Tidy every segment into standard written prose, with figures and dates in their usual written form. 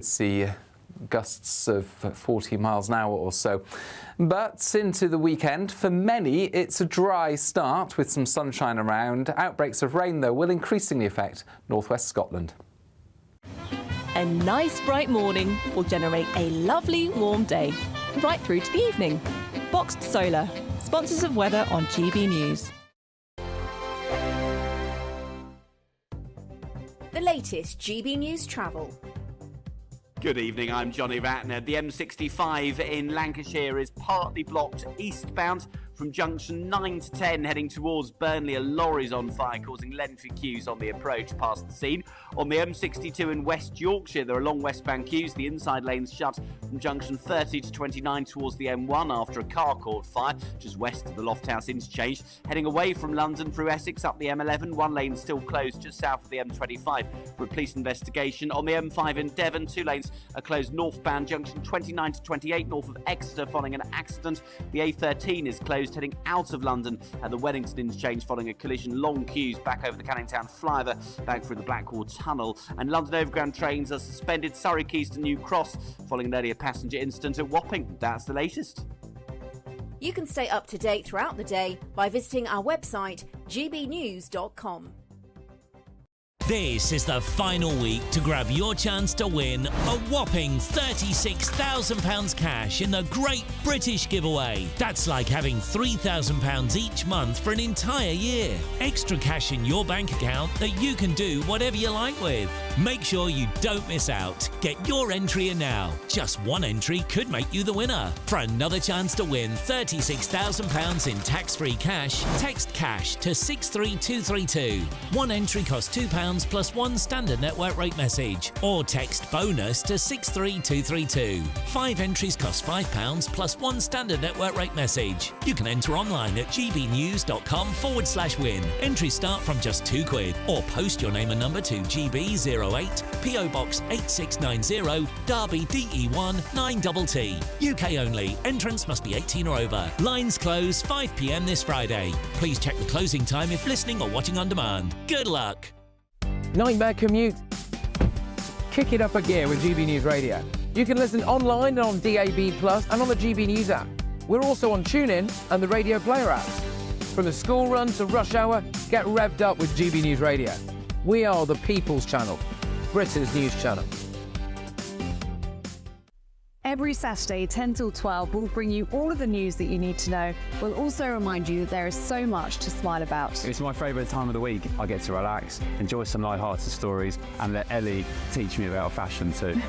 See gusts of 40 miles an hour or so. But into the weekend, for many, it's a dry start with some sunshine around. Outbreaks of rain, though, will increasingly affect northwest Scotland. A nice bright morning will generate a lovely warm day, right through to the evening. Boxed Solar, sponsors of weather on GB News. The latest GB News travel. Good evening, I'm Johnny Ratner. The M65 in Lancashire is partly blocked eastbound from junction 9 to 10 heading towards Burnley. A lorry's on fire, causing lengthy queues on the approach past the scene. On the M62 in West Yorkshire, there are long westbound queues. The inside lane's shut from junction 30 to 29 towards the M1 after a car caught fire just west of the Lofthouse interchange. Heading away from London through Essex up the M11, one lane still closed just south of the M25 for a police investigation. On the M5 in Devon, two lanes are closed northbound junction 29 to 28 north of Exeter following an accident. The A13 is closed heading out of London at the Weddington interchange following a collision. Long queues back over the Canning Town flyover back through the Blackwall Tunnel. And London Overground trains are suspended Surrey Quays to New Cross following an earlier passenger incident at Wapping. That's the latest. You can stay up to date throughout the day by visiting our website gbnews.com. This is the final week to grab your chance to win a whopping £36,000 cash in the Great British Giveaway. That's like having £3,000 each month for an entire year. Extra cash in your bank account that you can do whatever you like with. Make sure you don't miss out. Get your entry in now. Just one entry could make you the winner. For another chance to win £36,000 in tax-free cash, text CASH to 63232. One entry costs £2 plus one standard network rate message, or text BONUS to 63232. 5 entries cost £5 plus one standard network rate message. You can enter online at gbnews.com/win. Entries start from just £2, or post your name and number to GB08 PO Box 8690 Derby DE1 9TT. UK only. Entrance must be 18 or over. Lines close 5 p.m. this Friday. Please check the closing time if listening or watching on demand. Good luck. Nightmare commute? Kick it up a gear with GB News Radio. You can listen online and on DAB+ and on the GB News app. We're also on TuneIn and the Radio Player apps. From the school run to rush hour, get revved up with GB News Radio. We are the People's Channel, Britain's news channel. Every Saturday, 10 till 12, we'll bring you all of the news that you need to know. We'll also remind you that there is so much to smile about. It's my favourite time of the week. I get to relax, enjoy some light-hearted stories, and let Ellie teach me about fashion too.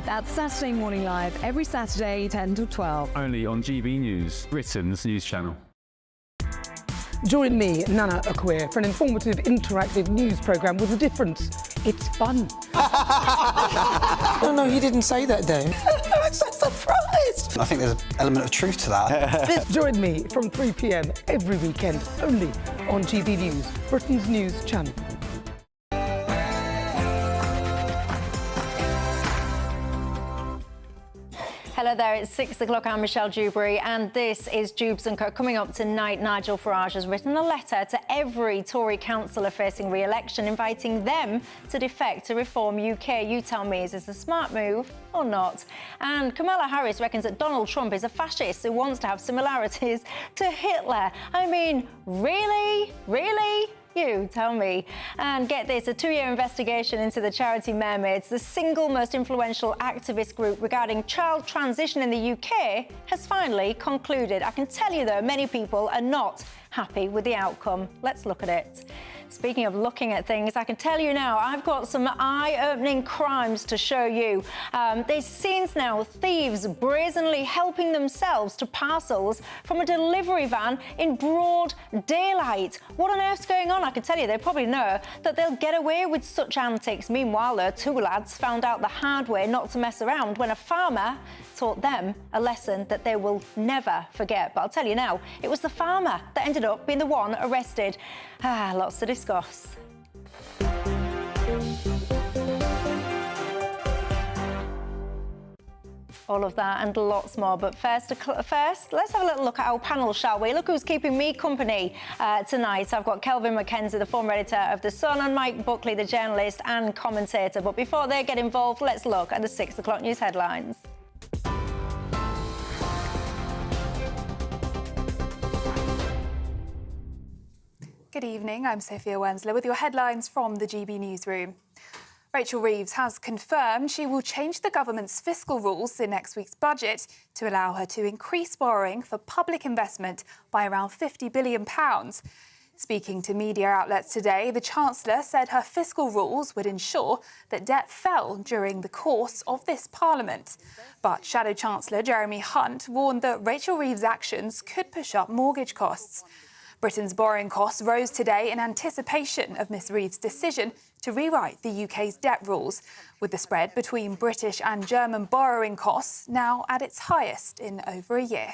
That's Saturday Morning Live, every Saturday, 10 till 12. Only on GB News, Britain's news channel. Join me, Nana Akweer, for an informative, interactive news programme with a difference. It's fun. No, he didn't say that, Dave. I'm so surprised. I think there's an element of truth to that. Join me from 3 p.m. every weekend, only on GB News, Britain's news channel. Hello there, it's 6 o'clock. I'm Michelle Dewberry, and this is Dewbs & Co. Coming up tonight, Nigel Farage has written a letter to every Tory councillor facing re-election, inviting them to defect to Reform UK. You tell me, is this a smart move or not? And Kamala Harris reckons that Donald Trump is a fascist who wants to have similarities to Hitler. I mean, really? Really? You tell me. And get this, a 2-year investigation into the charity Mermaids, the single most influential activist group regarding child transition in the UK, has finally concluded. I can tell you, though, many people are not happy with the outcome. Let's look at it. Speaking of looking at things, I can tell you now, I've got some eye-opening crimes to show you. There's scenes now, thieves brazenly helping themselves to parcels from a delivery van in broad daylight. What on earth's going on? I can tell you, they probably know that they'll get away with such antics. Meanwhile, though, 2 lads found out the hard way not to mess around when a farmer taught them a lesson that they will never forget. But I'll tell you now, it was the farmer that ended up being the one arrested. Lots to discuss. All of that and lots more. But first, let's have a little look at our panel, shall we? Look who's keeping me company tonight. I've got Kelvin McKenzie, the former editor of The Sun, and Mike Buckley, the journalist and commentator. But before they get involved, let's look at the 6 o'clock news headlines. Good evening, I'm Sophia Wensler with your headlines from the GB Newsroom. Rachel Reeves has confirmed she will change the government's fiscal rules in next week's budget to allow her to increase borrowing for public investment by around £50 billion. Speaking to media outlets today, the Chancellor said her fiscal rules would ensure that debt fell during the course of this Parliament. But Shadow Chancellor Jeremy Hunt warned that Rachel Reeves' actions could push up mortgage costs. Britain's borrowing costs rose today in anticipation of Ms Reeves' decision to rewrite the UK's debt rules, with the spread between British and German borrowing costs now at its highest in over a year.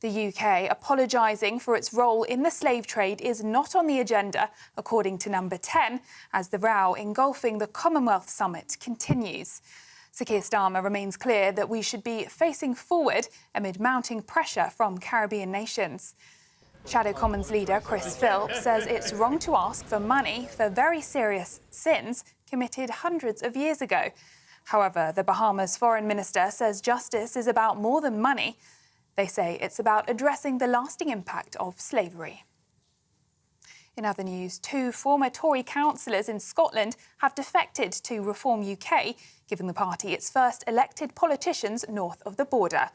The UK apologising for its role in the slave trade is not on the agenda, according to Number 10, as the row engulfing the Commonwealth Summit continues. Sir Keir Starmer remains clear that we should be facing forward amid mounting pressure from Caribbean nations. Shadow Commons leader Chris Philp says it's wrong to ask for money for very serious sins committed hundreds of years ago. However, the Bahamas foreign minister says justice is about more than money. They say it's about addressing the lasting impact of slavery. In other news, 2 former Tory councillors in Scotland have defected to Reform UK, giving the party its first elected politicians north of the border.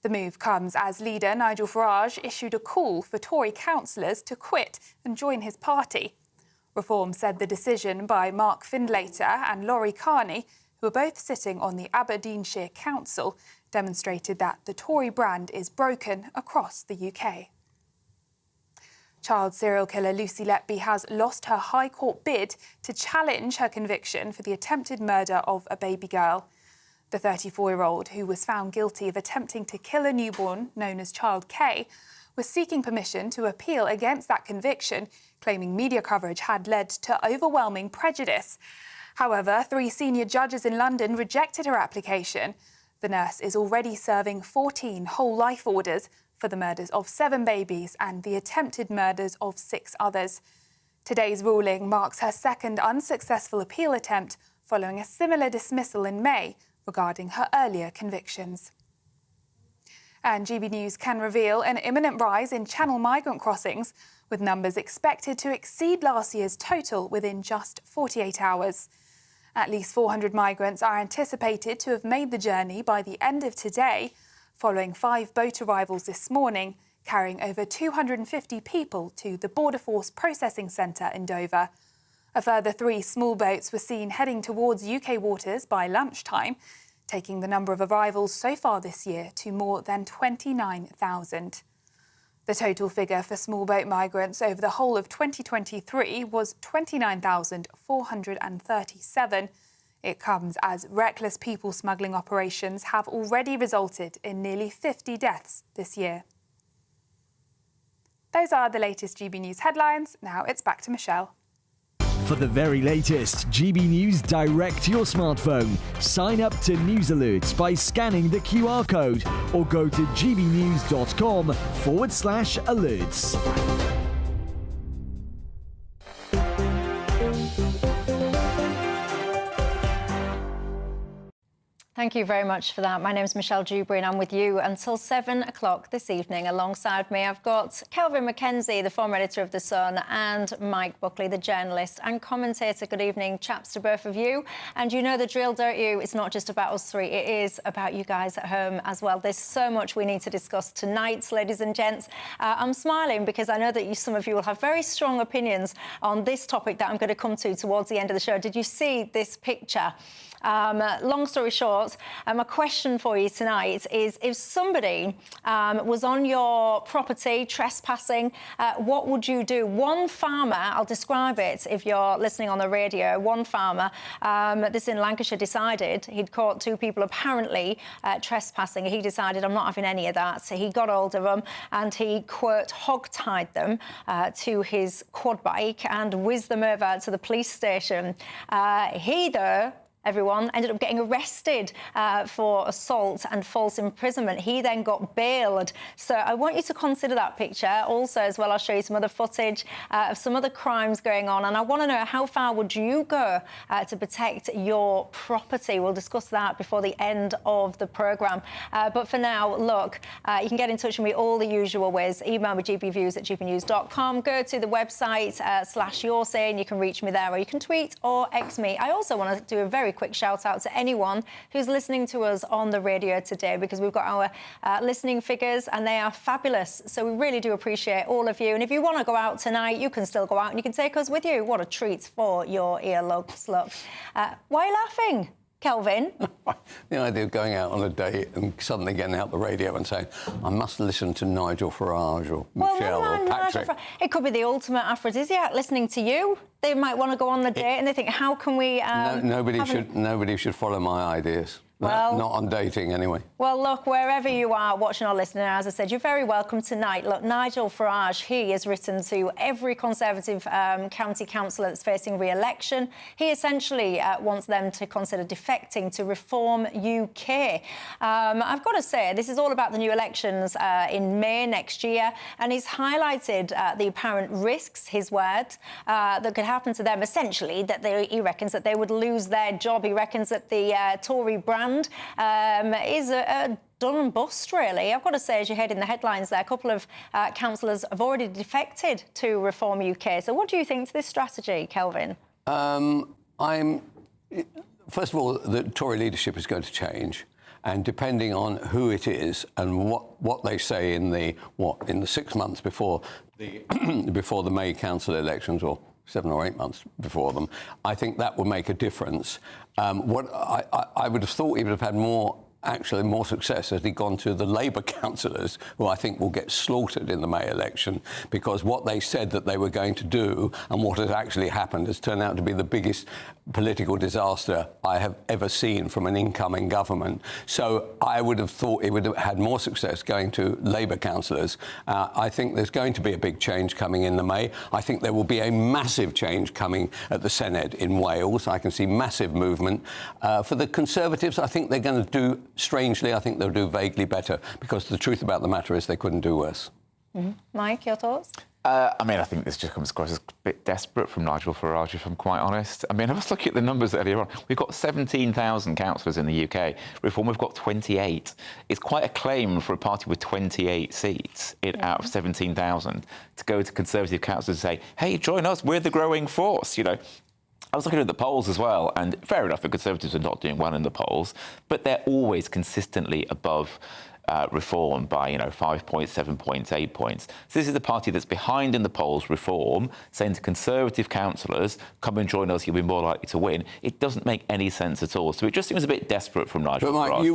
The move comes as leader Nigel Farage issued a call for Tory councillors to quit and join his party. Reform said the decision by Mark Findlater and Laurie Carney, who are both sitting on the Aberdeenshire Council, demonstrated that the Tory brand is broken across the UK. Child serial killer Lucy Letby has lost her High Court bid to challenge her conviction for the attempted murder of a baby girl. The 34-year-old, who was found guilty of attempting to kill a newborn known as Child K, was seeking permission to appeal against that conviction, claiming media coverage had led to overwhelming prejudice. However, 3 senior judges in London rejected her application. The nurse is already serving 14 whole life orders for the murders of 7 babies and the attempted murders of 6 others. Today's ruling marks her second unsuccessful appeal attempt following a similar dismissal in May regarding her earlier convictions. And GB News can reveal an imminent rise in Channel migrant crossings, with numbers expected to exceed last year's total within just 48 hours. At least 400 migrants are anticipated to have made the journey by the end of today, following 5 boat arrivals this morning, carrying over 250 people to the Border Force Processing Centre in Dover. A further 3 small boats were seen heading towards UK waters by lunchtime, taking the number of arrivals so far this year to more than 29,000. The total figure for small boat migrants over the whole of 2023 was 29,437. It comes as reckless people smuggling operations have already resulted in nearly 50 deaths this year. Those are the latest GB News headlines. Now it's back to Michelle. For the very latest GB News direct to your smartphone, sign up to News Alerts by scanning the QR code or go to gbnews.com/alerts. Thank you very much for that. My name is Michelle Dewberry and I'm with you until 7 o'clock this evening. Alongside me, I've got Kelvin McKenzie, the former editor of The Sun, and Mike Buckley, the journalist and commentator. Good evening, chaps, to both of you. And you know the drill, don't you? It's not just about us 3. It is about you guys at home as well. There's so much we need to discuss tonight, ladies and gents. I'm smiling because I know that some of you will have very strong opinions on this topic that I'm going to come to towards the end of the show. Did you see this picture? Long story short, a question for you tonight is if somebody was on your property trespassing, what would you do? One farmer, I'll describe it if you're listening on the radio, one farmer, this in Lancashire, decided he'd caught 2 people apparently trespassing. He decided, I'm not having any of that. So he got hold of them and he, quote, hog-tied them to his quad bike and whizzed them over to the police station. He, though, everyone, ended up getting arrested for assault and false imprisonment. He then got bailed. So I want you to consider that picture. Also, as well, I'll show you some other footage of some other crimes going on. And I want to know, how far would you go to protect your property? We'll discuss that before the end of the programme. But for now, look, you can get in touch with me all the usual ways. Email me gbviews@gbnews.com. Go to the website /yoursay, and you can reach me there, or you can tweet or X me. I also want to do a very quick shout out to anyone who's listening to us on the radio today, because we've got our listening figures and they are fabulous. So we really do appreciate all of you. And if you want to go out tonight, you can still go out and you can take us with you. What a treat for your earlobes. Look, why are you laughing, Kelvin? The idea of going out on a date and suddenly getting out the radio and saying, I must listen to Nigel Farage or Michelle or Patrick. It could be the ultimate aphrodisiac, listening to you. They might want to go on the date and they think, how can we... Nobody should follow my ideas. Well, not on dating, anyway. Well, look, wherever you are watching or listening, as I said, you're very welcome tonight. Look, Nigel Farage, he has written to every Conservative county councillor that's facing re-election. He essentially wants them to consider defecting to Reform UK. I've got to say, this is all about the new elections in May next year, and he's highlighted the apparent risks, his word, that could happen to them. Essentially, that he reckons that they would lose their job. He reckons that the Tory brand is a done and bust, really. I've got to say, as you heard in the headlines there, a couple of councillors have already defected to Reform UK. So what do you think to this strategy, Kelvin? First of all, the Tory leadership is going to change. And depending on who it is and what they say in the 6 months before the May council elections, or 7 or 8 months before them, I think that would make a difference. What I would have thought he would have had more success had he gone to the Labour councillors, who I think will get slaughtered in the May election, because what they said that they were going to do and what has actually happened has turned out to be the biggest political disaster I have ever seen from an incoming government. So I would have thought it would have had more success going to Labour councillors. I think there's going to be a big change coming in the May. I think there will be a massive change coming at the Senedd in Wales. I can see massive movement. For the Conservatives, I think they're going to do, strangely, I think they'll do vaguely better, because the truth about the matter is they couldn't do worse. Mm-hmm. Mike, your thoughts? I think this just comes across as a bit desperate from Nigel Farage, if I'm quite honest. I was looking at the numbers earlier on. We've got 17,000 councillors in the UK. Reform, we've got 28. It's quite a claim for a party with 28 seats out of 17,000 to go to Conservative councillors and say, hey, join us, we're the growing force, I was looking at the polls as well, and fair enough, the Conservatives are not doing well in the polls, but they're always consistently above Reform by, 5 points, 7 points, 8 points. So this is the party that's behind in the polls, Reform, saying to Conservative councillors, come and join us, you'll be more likely to win. It doesn't make any sense at all. So it just seems a bit desperate from Nigel Farage. But Mike, you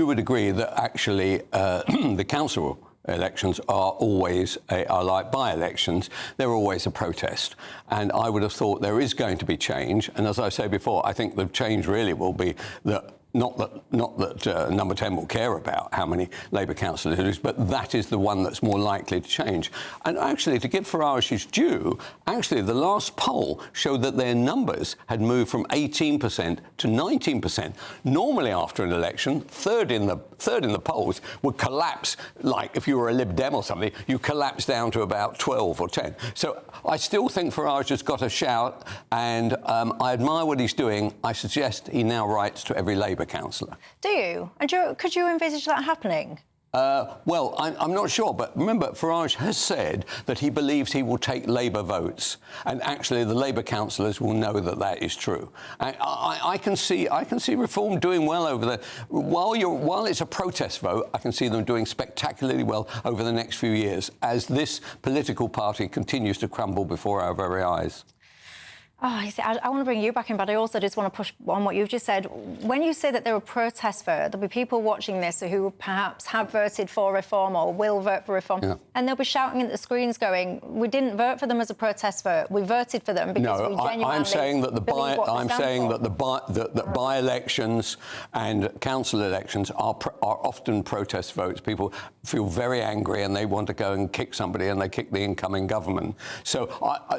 would agree that actually the council elections are always are like by-elections. They're always a protest, and I would have thought there is going to be change. And as I say before, I think the change really will be that. Not that Number 10 will care about how many Labour councillors lose, but that is the one that's more likely to change. And actually, to give Farage his due, actually the last poll showed that their numbers had moved from 18% to 19%. Normally, after an election, third in the polls would collapse. Like if you were a Lib Dem or something, you collapse down to about 12 or 10. So I still think Farage has got a shout, and I admire what he's doing. I suggest he now writes to every Labour councillor. Do you? And could you envisage that happening? Well, I'm not sure, but remember, Farage has said that he believes he will take Labour votes, and actually the Labour councillors will know that that is true. I can see Reform doing well over the while it's a protest vote. I can see them doing spectacularly well over the next few years as this political party continues to crumble before our very eyes. Oh, you see, I want to bring you back in, but I also just want to push on what you've just said. When you say that they're a protest vote, there'll be people watching this who perhaps have voted for Reform or will vote for Reform, and they'll be shouting at the screens going, we didn't vote for them as a protest vote, we voted for them because we genuinely I'm saying that the by-elections and council elections are often protest votes. People feel very angry and they want to go and kick somebody, and they kick the incoming government. So,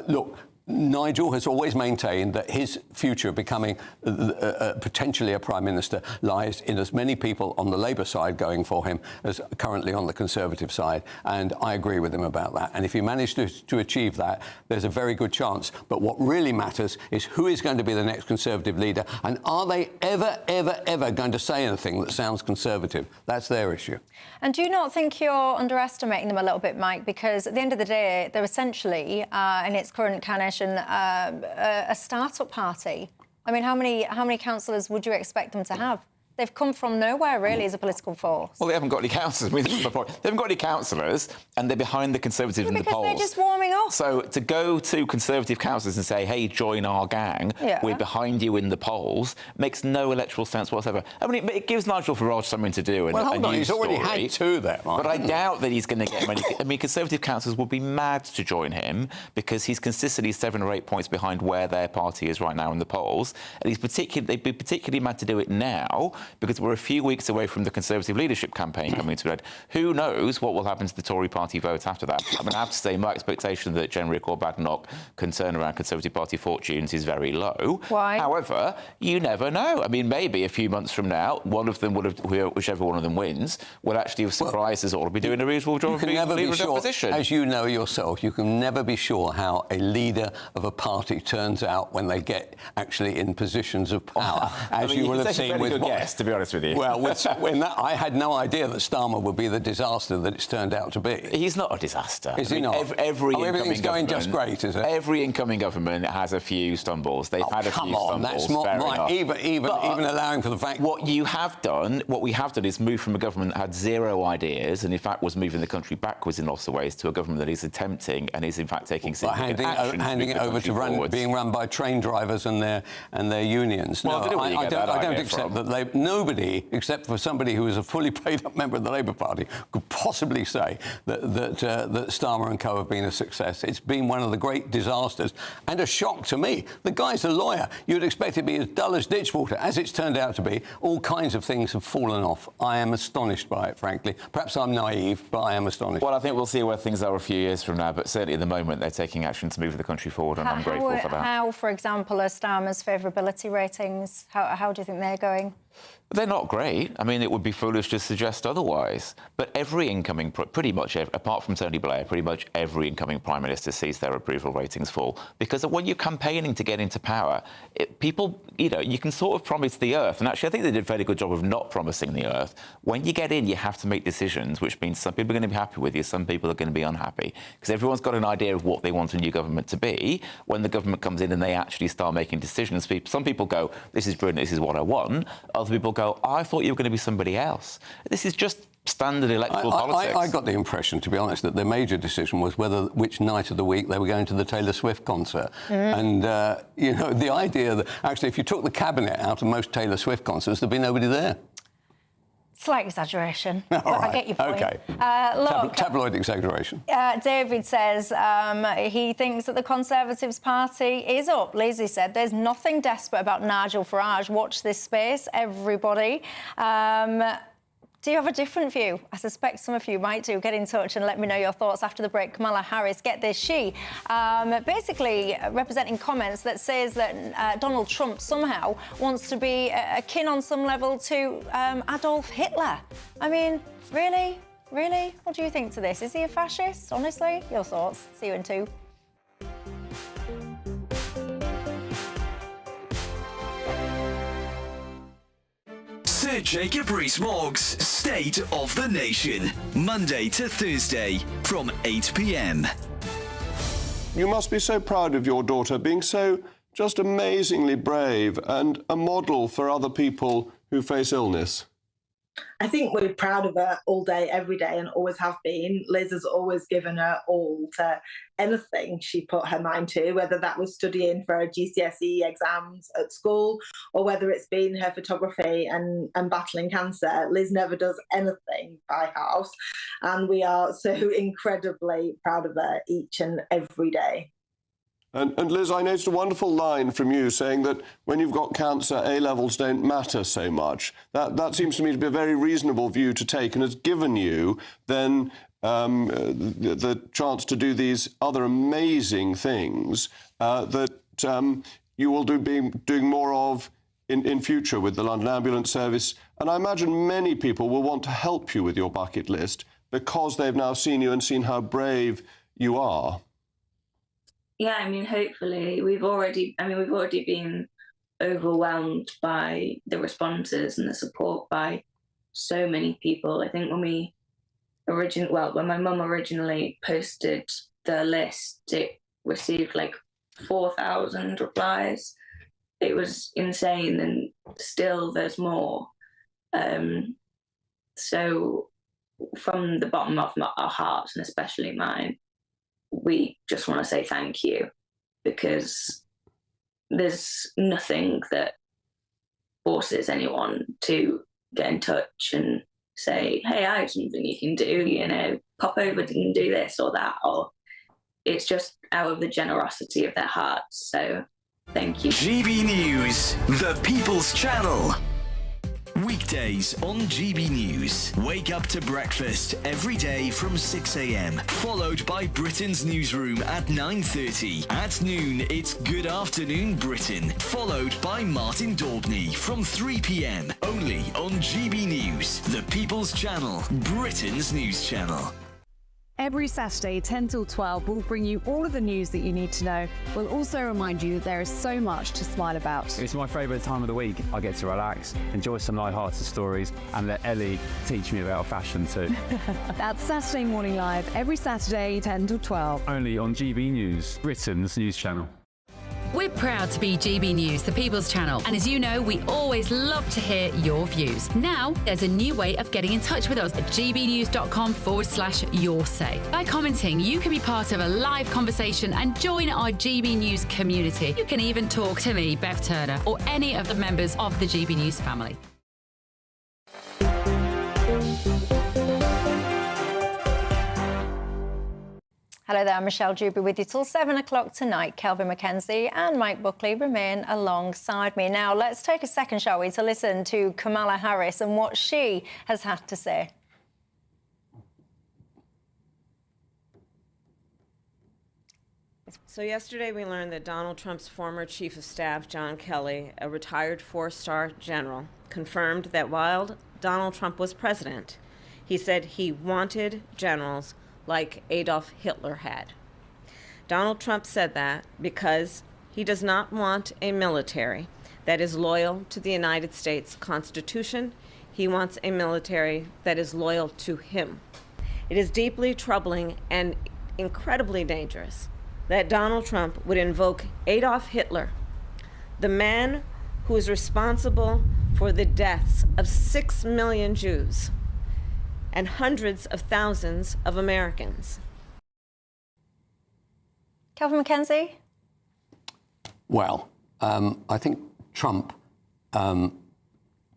look, Nigel has always maintained that his future becoming potentially a Prime Minister lies in as many people on the Labour side going for him as currently on the Conservative side, and I agree with him about that. And if he managed to achieve that, there's a very good chance. But what really matters is who is going to be the next Conservative leader, and are they ever going to say anything that sounds Conservative? That's their issue. And do you not think you're underestimating them a little bit, Mike? Because at the end of the day, they're essentially, in its current incarnation, a start-up party. I mean, how many councillors would you expect them to have? They've come from nowhere, really, as a political force. Well, they haven't got any councillors. I mean, this is my point. They haven't got any councillors, and they're behind the Conservatives in the polls. Because they're just warming up. So to go to Conservative councillors and say, hey, join our gang, we're behind you in the polls, makes no electoral sense whatsoever. I mean, it gives Nigel Farage something to do. Well, hold on, he's already had two there, Mike. But I doubt that he's going to get many. I mean, Conservative councillors would be mad to join him because he's consistently 7 or 8 points behind where their party is right now in the polls. And they'd be particularly mad to do it now because we're a few weeks away from the Conservative leadership campaign coming to an end. Who knows what will happen to the Tory party vote after that? I mean, I have to say my expectation that Jenrick or Badenoch can turn around Conservative Party fortunes is very low. Why? However, you never know. I mean, maybe a few months from now, one of them would have, whichever one of them wins, will actually have surprised us all to be doing a reasonable job of being leader of the opposition. As you know yourself, you can never be sure how a leader of a party turns out when they get actually in positions of power, as you will have seen with Yes, to be honest with you. Well, when I had no idea that Starmer would be the disaster that it's turned out to be. He's not a disaster. Is he not? Everything's going just great, is it? Every incoming government has a few stumbles. They've had a few stumbles. That's not right. Even allowing for the fact what we have done is move from a government that had zero ideas and in fact was moving the country backwards in lots of ways to a government that is attempting and is in fact taking significant action. Handing it over to being run by train drivers and their unions. Well, no, I don't accept that. Nobody, except for somebody who is a fully paid-up member of the Labour Party, could possibly say that Starmer and co have been a success. It's been one of the great disasters and a shock to me. The guy's a lawyer. You'd expect it to be as dull as ditch water. As it's turned out to be, all kinds of things have fallen off. I am astonished by it, frankly. Perhaps I'm naive, but I am astonished. Well, I think we'll see where things are a few years from now, but certainly at the moment they're taking action to move the country forward, and I'm grateful for that. How, for example, are Starmer's favourability ratings? How do you think they're going? They're not great. I mean, it would be foolish to suggest otherwise. But every incoming, pretty much, apart from Tony Blair, pretty much every incoming Prime Minister sees their approval ratings fall. Because when you're campaigning to get into power, people, you can sort of promise the earth. And actually, I think they did a fairly good job of not promising the earth. When you get in, you have to make decisions, which means some people are going to be happy with you, some people are going to be unhappy. Because everyone's got an idea of what they want a new government to be. When the government comes in and they actually start making decisions, some people go, this is brilliant, this is what I want. Other people go, I thought you were going to be somebody else. This is just standard electoral politics. I got the impression, to be honest, that their major decision was which night of the week they were going to the Taylor Swift concert. And, the idea that actually if you took the cabinet out of most Taylor Swift concerts, there'd be nobody there. Slight exaggeration. All right. I get your point. OK. Tabloid exaggeration. David says he thinks that the Conservatives party is up. Lizzie said there's nothing desperate about Nigel Farage. Watch this space, everybody. Do you have a different view? I suspect some of you might do. Get in touch and let me know your thoughts after the break. Kamala Harris, get this, she basically representing comments that says that Donald Trump somehow wants to be akin on some level to Adolf Hitler. I mean, really? Really? What do you think to this? Is he a fascist? Honestly? Your thoughts. See you in 2. Sir Jacob Rees-Mogg's State of the Nation, Monday to Thursday from 8 p.m. You must be so proud of your daughter being so just amazingly brave and a model for other people who face illness. I think we're proud of her all day, every day, and always have been. Liz has always given her all to anything she put her mind to, whether that was studying for her GCSE exams at school or whether it's been her photography and battling cancer. Liz never does anything by half, and we are so incredibly proud of her each and every day. And Liz, I noticed a wonderful line from you saying that when you've got cancer, A-levels don't matter so much. That seems to me to be a very reasonable view to take and has given you then the chance to do these other amazing things that you will be doing more of in future with the London Ambulance Service. And I imagine many people will want to help you with your bucket list because they've now seen you and seen how brave you are. Yeah, I mean, hopefully we've already been overwhelmed by the responses and the support by so many people. I think when my mum originally posted the list, it received like 4,000 replies. It was insane, and still there's more. So from the bottom of our hearts, and especially mine, we just want to say thank you, because there's nothing that forces anyone to get in touch and say, hey, I have something you can do, pop over and do this or that, or it's just out of the generosity of their hearts. So thank you. GB News, the People's Channel. Weekdays on GB News. Wake up to breakfast every day from 6 a.m. Followed by Britain's newsroom at 9:30. At noon, it's Good Afternoon Britain. Followed by Martin Daubney from 3 p.m. Only on GB News, the People's Channel, Britain's news channel. Every Saturday, 10 till 12, we'll bring you all of the news that you need to know. We'll also remind you that there is so much to smile about. It's my favourite time of the week. I get to relax, enjoy some light-hearted stories, and let Ellie teach me about fashion too. That's Saturday Morning Live, every Saturday, 10 till 12. Only on GB News, Britain's news channel. We're proud to be GB News, the People's Channel, and as you know, we always love to hear your views. Now, there's a new way of getting in touch with us at gbnews.com/your say. By commenting, you can be part of a live conversation and join our GB News community. You can even talk to me, Bev Turner, or any of the members of the GB News family. Hello there, I'm Michelle Dewberry with you till 7 o'clock tonight. Kelvin McKenzie and Mike Buckley remain alongside me. Now, let's take a second, shall we, to listen to Kamala Harris and what she has had to say. So yesterday we learned that Donald Trump's former chief of staff, John Kelly, a retired four-star general, confirmed that while Donald Trump was president, he said he wanted generals like Adolf Hitler had. Donald Trump said that because he does not want a military that is loyal to the United States Constitution. He wants a military that is loyal to him. It is deeply troubling and incredibly dangerous that Donald Trump would invoke Adolf Hitler, the man who is responsible for the deaths of 6 million Jews and hundreds of thousands of Americans. Kelvin McKenzie? Well, I think Trump, if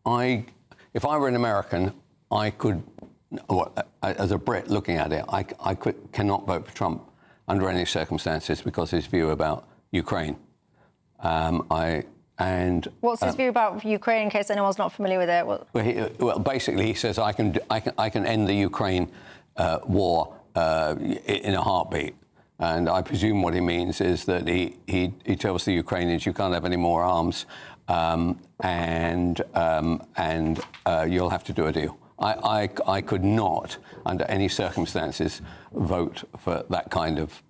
I were an American, I could, as a Brit looking at it, I cannot vote for Trump under any circumstances because his view about Ukraine. What's his view about Ukraine, in case anyone's not familiar with it? Well, basically, he says I can end the Ukraine war in a heartbeat, and I presume what he means is that he tells the Ukrainians you can't have any more arms, and you'll have to do a deal. I could not, under any circumstances, vote for that kind of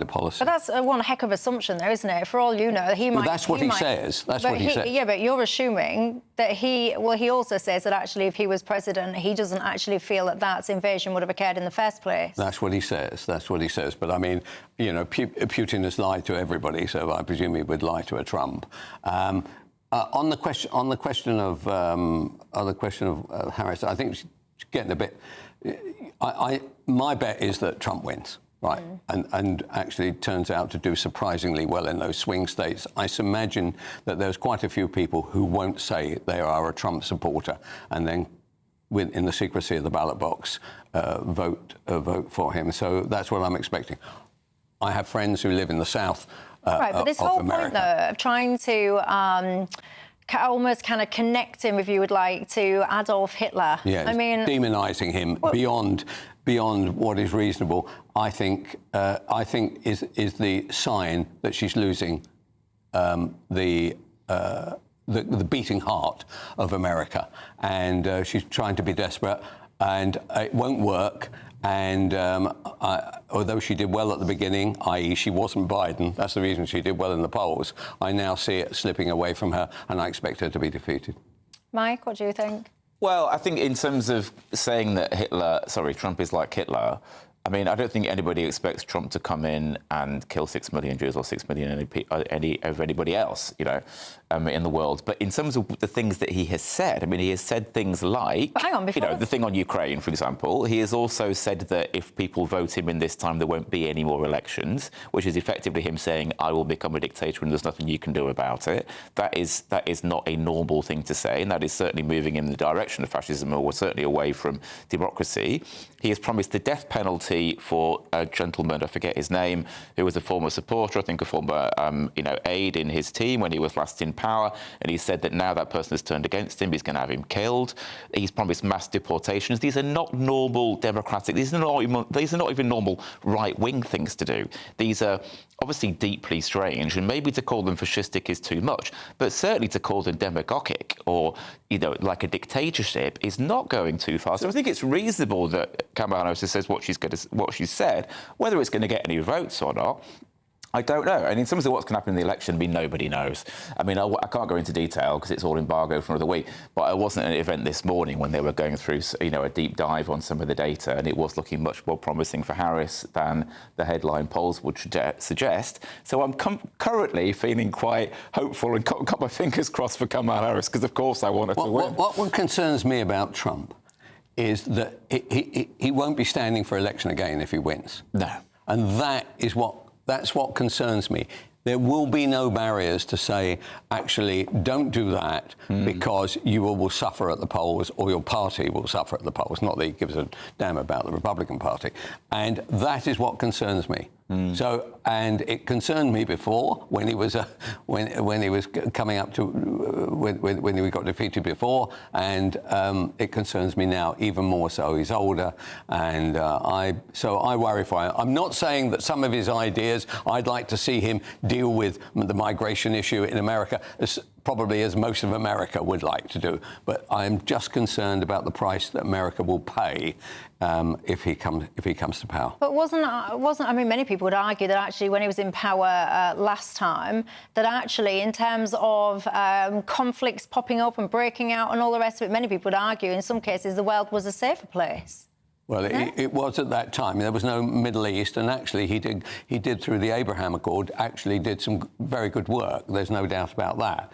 policy. But that's one heck of assumption, though, isn't it? For all you know, he might... Well, that's what he says. That's what he says. Yeah, but you're assuming that he also says that actually if he was president, he doesn't actually feel that invasion would have occurred in the first place. That's what he says. That's what he says. But, I mean, Putin has lied to everybody, so I presume he would lie to a Trump. On the question of Harris, I think she's getting a bit... my bet is that Trump wins. Right, and actually turns out to do surprisingly well in those swing states. I imagine that there's quite a few people who won't say they are a Trump supporter and then, in the secrecy of the ballot box, vote for him. So that's what I'm expecting. I have friends who live in the South right, but this whole point, though, of trying to almost kind of connect him, if you would like, to Adolf Hitler. Yeah, I mean, demonising him beyond what is reasonable, I think is the sign that she's losing the beating heart of America, and she's trying to be desperate, and it won't work. And although she did well at the beginning, i.e. she wasn't Biden, that's the reason she did well in the polls, I now see it slipping away from her, and I expect her to be defeated. Mike, what do you think? Well, I think in terms of saying that Trump is like Hitler, I mean, I don't think anybody expects Trump to come in and kill 6 million Jews or 6 million of anybody else, you know, in the world. But in terms of the things that he has said, I mean, he has said things like, the thing on Ukraine, for example. He has also said that if people vote him in this time, there won't be any more elections, which is effectively him saying, I will become a dictator and there's nothing you can do about it. That is not a normal thing to say, and that is certainly moving in the direction of fascism, or certainly away from democracy. He has promised the death penalty for a gentleman, I forget his name, who was a former supporter, I think a former aide in his team when he was last in power, and he said that now that person has turned against him, he's going to have him killed. He's promised mass deportations. These are not normal democratic, these are not even normal right-wing things to do. These are obviously deeply strange, and maybe to call them fascistic is too much, but certainly to call them demagogic or, like a dictatorship is not going too far. So I think it's reasonable that Kamala Harris says what she's said. Whether it's going to get any votes or not, I don't know. And in terms of what's going to happen in the election, I mean, nobody knows. I mean, I can't go into detail because it's all embargoed for another week, but I wasn't at an event this morning when they were going through, a deep dive on some of the data, and it was looking much more promising for Harris than the headline polls would suggest. So I'm currently feeling quite hopeful and got my fingers crossed for Kamala Harris, because, of course, I want her to win. What concerns me about Trump is that he won't be standing for election again if he wins. No. And that's what concerns me. There will be no barriers to say, actually, don't do that because you will suffer at the polls, or your party will suffer at the polls. Not that he gives a damn about the Republican Party. And that is what concerns me. So, and it concerned me before when he was when he was coming up to when he got defeated before, and it concerns me now even more so. He's older, and I worry for him. I'm not saying that some of his ideas I'd like to see him deal with the migration issue in America, probably as most of America would like to do. But I'm just concerned about the price that America will pay if he comes to power. But wasn't I mean, many people would argue that actually when he was in power last time, that actually in terms of conflicts popping up and breaking out and all the rest of it, many people would argue in some cases the world was a safer place. Well, it was at that time. There was no Middle East, and actually he did through the Abraham Accord, actually did some very good work. There's no doubt about that.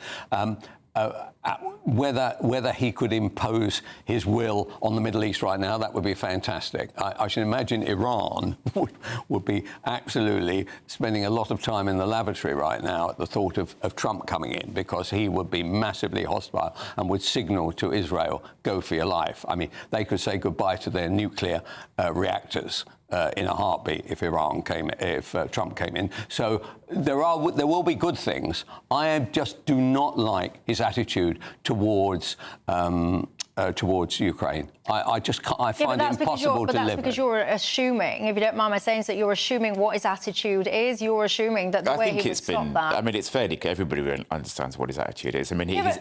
Whether he could impose his will on the Middle East right now, that would be fantastic. I should imagine Iran would be absolutely spending a lot of time in the lavatory right now at the thought of Trump coming in, because he would be massively hostile and would signal to Israel, go for your life. I mean, they could say goodbye to their nuclear reactors in a heartbeat if Trump came in. So there will be good things. I just do not like his attitude towards Ukraine. I find it impossible to live. But that's because you're assuming, if you don't mind my saying, that you're assuming what his attitude is. You're assuming that the way he would stop that. I mean, it's fairly everybody understands what his attitude is. I mean,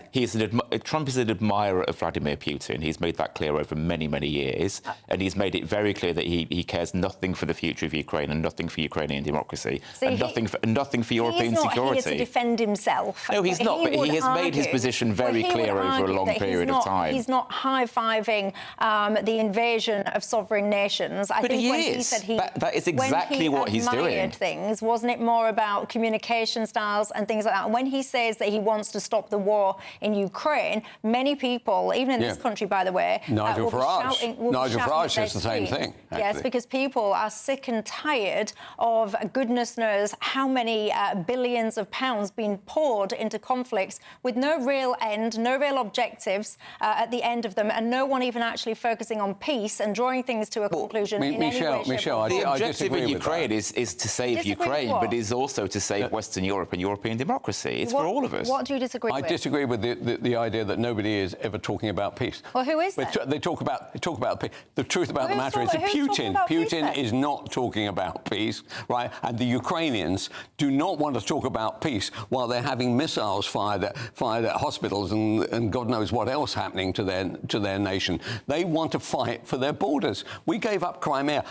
Trump is an admirer of Vladimir Putin. He's made that clear over many, many years, and he's made it very clear that he cares nothing for the future of Ukraine and nothing for Ukrainian democracy, and nothing for European security. He's not here to defend himself. No, he's not. But he has made his position very clear over a long period of time. He's not high-fiving the invasion of sovereign nations. I think when he said that is exactly what he's doing. Things, wasn't it more about communication styles and things like that? And when he says that he wants to stop the war in Ukraine, many people, even in this country, by the way, Nigel Farage says the same thing. Actually. Yes, because people are sick and tired of goodness knows how many billions of pounds being poured into conflicts with no real end, no real objectives at the end end of them, and no one even actually focusing on peace and drawing things to a conclusion in any way, shape, or form. The objective in Ukraine is to save Ukraine, but is also to save Western Europe and European democracy. It's for all of us. What do you disagree with? I disagree with the idea that nobody is ever talking about peace. Well, who is that? They talk about peace. The truth about the matter is that Putin is not talking about peace, right? And the Ukrainians do not want to talk about peace while they're having missiles fired at hospitals and God knows what else happening to their nation. They want to fight for their borders. We gave up Crimea.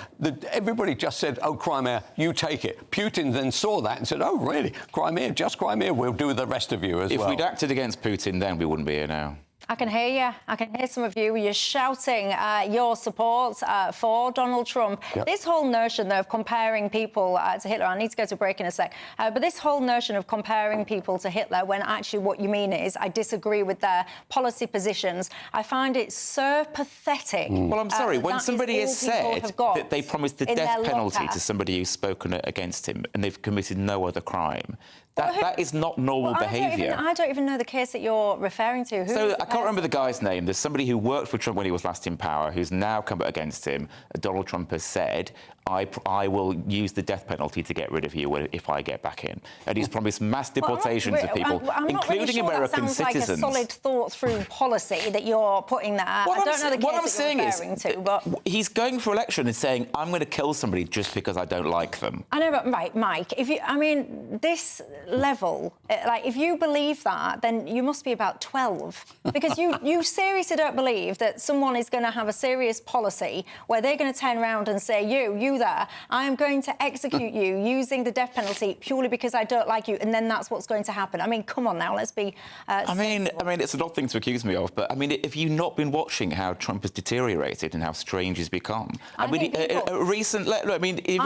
Everybody just said, "Oh, Crimea, you take it." Putin then saw that and said, "Oh, really? Crimea, just Crimea. We'll do the rest of you as well." If we'd acted against Putin then, we wouldn't be here now. I can hear you. I can hear some of you. You're shouting your support for Donald Trump. Yep. This whole notion, though, of comparing people to Hitler, I need to go to break in a sec, but this whole notion of comparing people to Hitler when actually what you mean is I disagree with their policy positions, I find it so pathetic. Well, I'm sorry, when somebody has said that they promised the death penalty locker to somebody who's spoken against him and they've committed no other crime, that is not normal behaviour. I don't even know the case that you're referring to. I can't remember the guy's name. There's somebody who worked for Trump when he was last in power who's now come against him. Donald Trump has said, I will use the death penalty to get rid of you if I get back in. And he's promised mass deportations of people, including American citizens. That sounds like a solid thought-through policy that you're putting there. I don't know the case that you're referring to, but he's going for election and saying, I'm going to kill somebody just because I don't like them. I know, but right, Mike, this level, if you believe that, then you must be about 12. Because you seriously don't believe that someone is going to have a serious policy where they're going to turn around and say, you there, I am going to execute you using the death penalty purely because I don't like you, and then that's what's going to happen. I mean, come on now, let's be... I mean, it's an odd thing to accuse me of, but, if you've not been watching how Trump has deteriorated and how strange he's become... even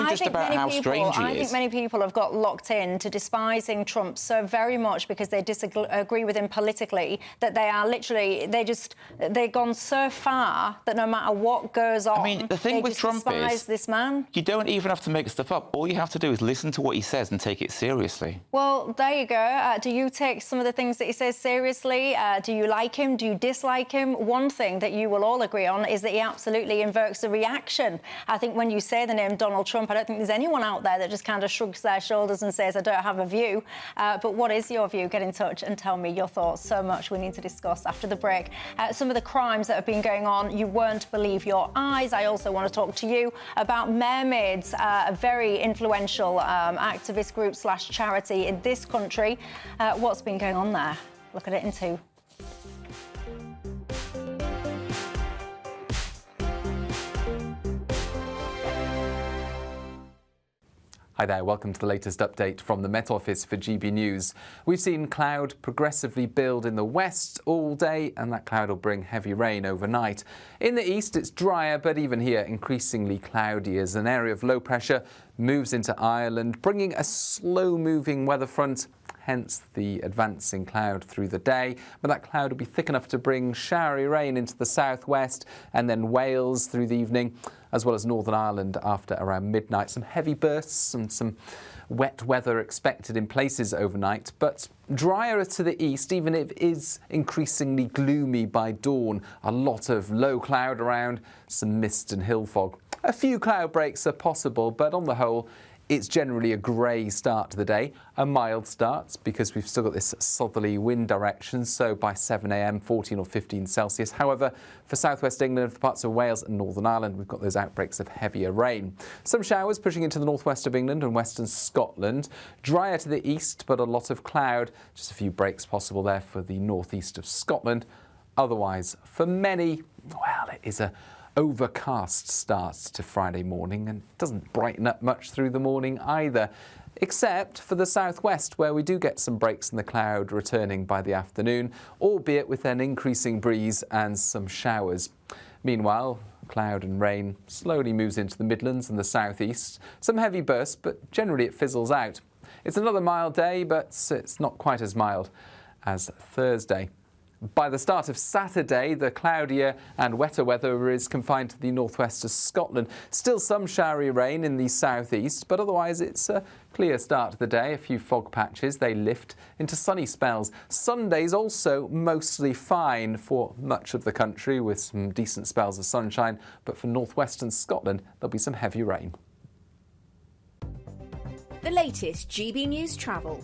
just about how strange he is... I think many people have got locked in to despising Trump so very much because they disagree with him politically that they are literally... They've gone so far that no matter what goes on... the thing with Trump is... this man. You don't even have to make stuff up. All you have to do is listen to what he says and take it seriously. Well, there you go. Do you take some of the things that he says seriously? Do you like him? Do you dislike him? One thing that you will all agree on is that he absolutely invokes a reaction. I think when you say the name Donald Trump, I don't think there's anyone out there that just kind of shrugs their shoulders and says, I don't have a view. But what is your view? Get in touch and tell me your thoughts. So much we need to discuss after the break. Some of the crimes that have been going on, you won't believe your eyes. I also want to talk to you about Mermaids, a very influential activist group / charity in this country. What's been going on there? Look at it in two. Hi there, welcome to the latest update from the Met Office for GB News. We've seen cloud progressively build in the west all day, and that cloud will bring heavy rain overnight. In the east, it's drier, but even here, increasingly cloudy as an area of low pressure moves into Ireland, bringing a slow-moving weather front, hence the advancing cloud through the day. But that cloud will be thick enough to bring showery rain into the southwest and then Wales through the evening, as well as Northern Ireland after around midnight. Some heavy bursts and some wet weather expected in places overnight, but drier to the east, even if it is increasingly gloomy by dawn. A lot of low cloud around, some mist and hill fog. A few cloud breaks are possible, but on the whole, it's generally a grey start to the day, a mild start because we've still got this southerly wind direction, so by 7 a.m, 14 or 15 Celsius. However, for southwest England, for parts of Wales and Northern Ireland, we've got those outbreaks of heavier rain. Some showers pushing into the northwest of England and western Scotland. Drier to the east, but a lot of cloud. Just a few breaks possible there for the northeast of Scotland. Otherwise, for many, well, it is a overcast start to Friday morning and doesn't brighten up much through the morning either, except for the southwest where we do get some breaks in the cloud returning by the afternoon, albeit with an increasing breeze and some showers. Meanwhile, cloud and rain slowly moves into the Midlands and the southeast. Some heavy bursts, but generally it fizzles out. It's another mild day, but it's not quite as mild as Thursday. By the start of Saturday, the cloudier and wetter weather is confined to the northwest of Scotland. Still some showery rain in the southeast, but otherwise it's a clear start to the day. A few fog patches, they lift into sunny spells. Sunday's also mostly fine for much of the country with some decent spells of sunshine, but for northwestern Scotland there'll be some heavy rain. The latest GB News travel.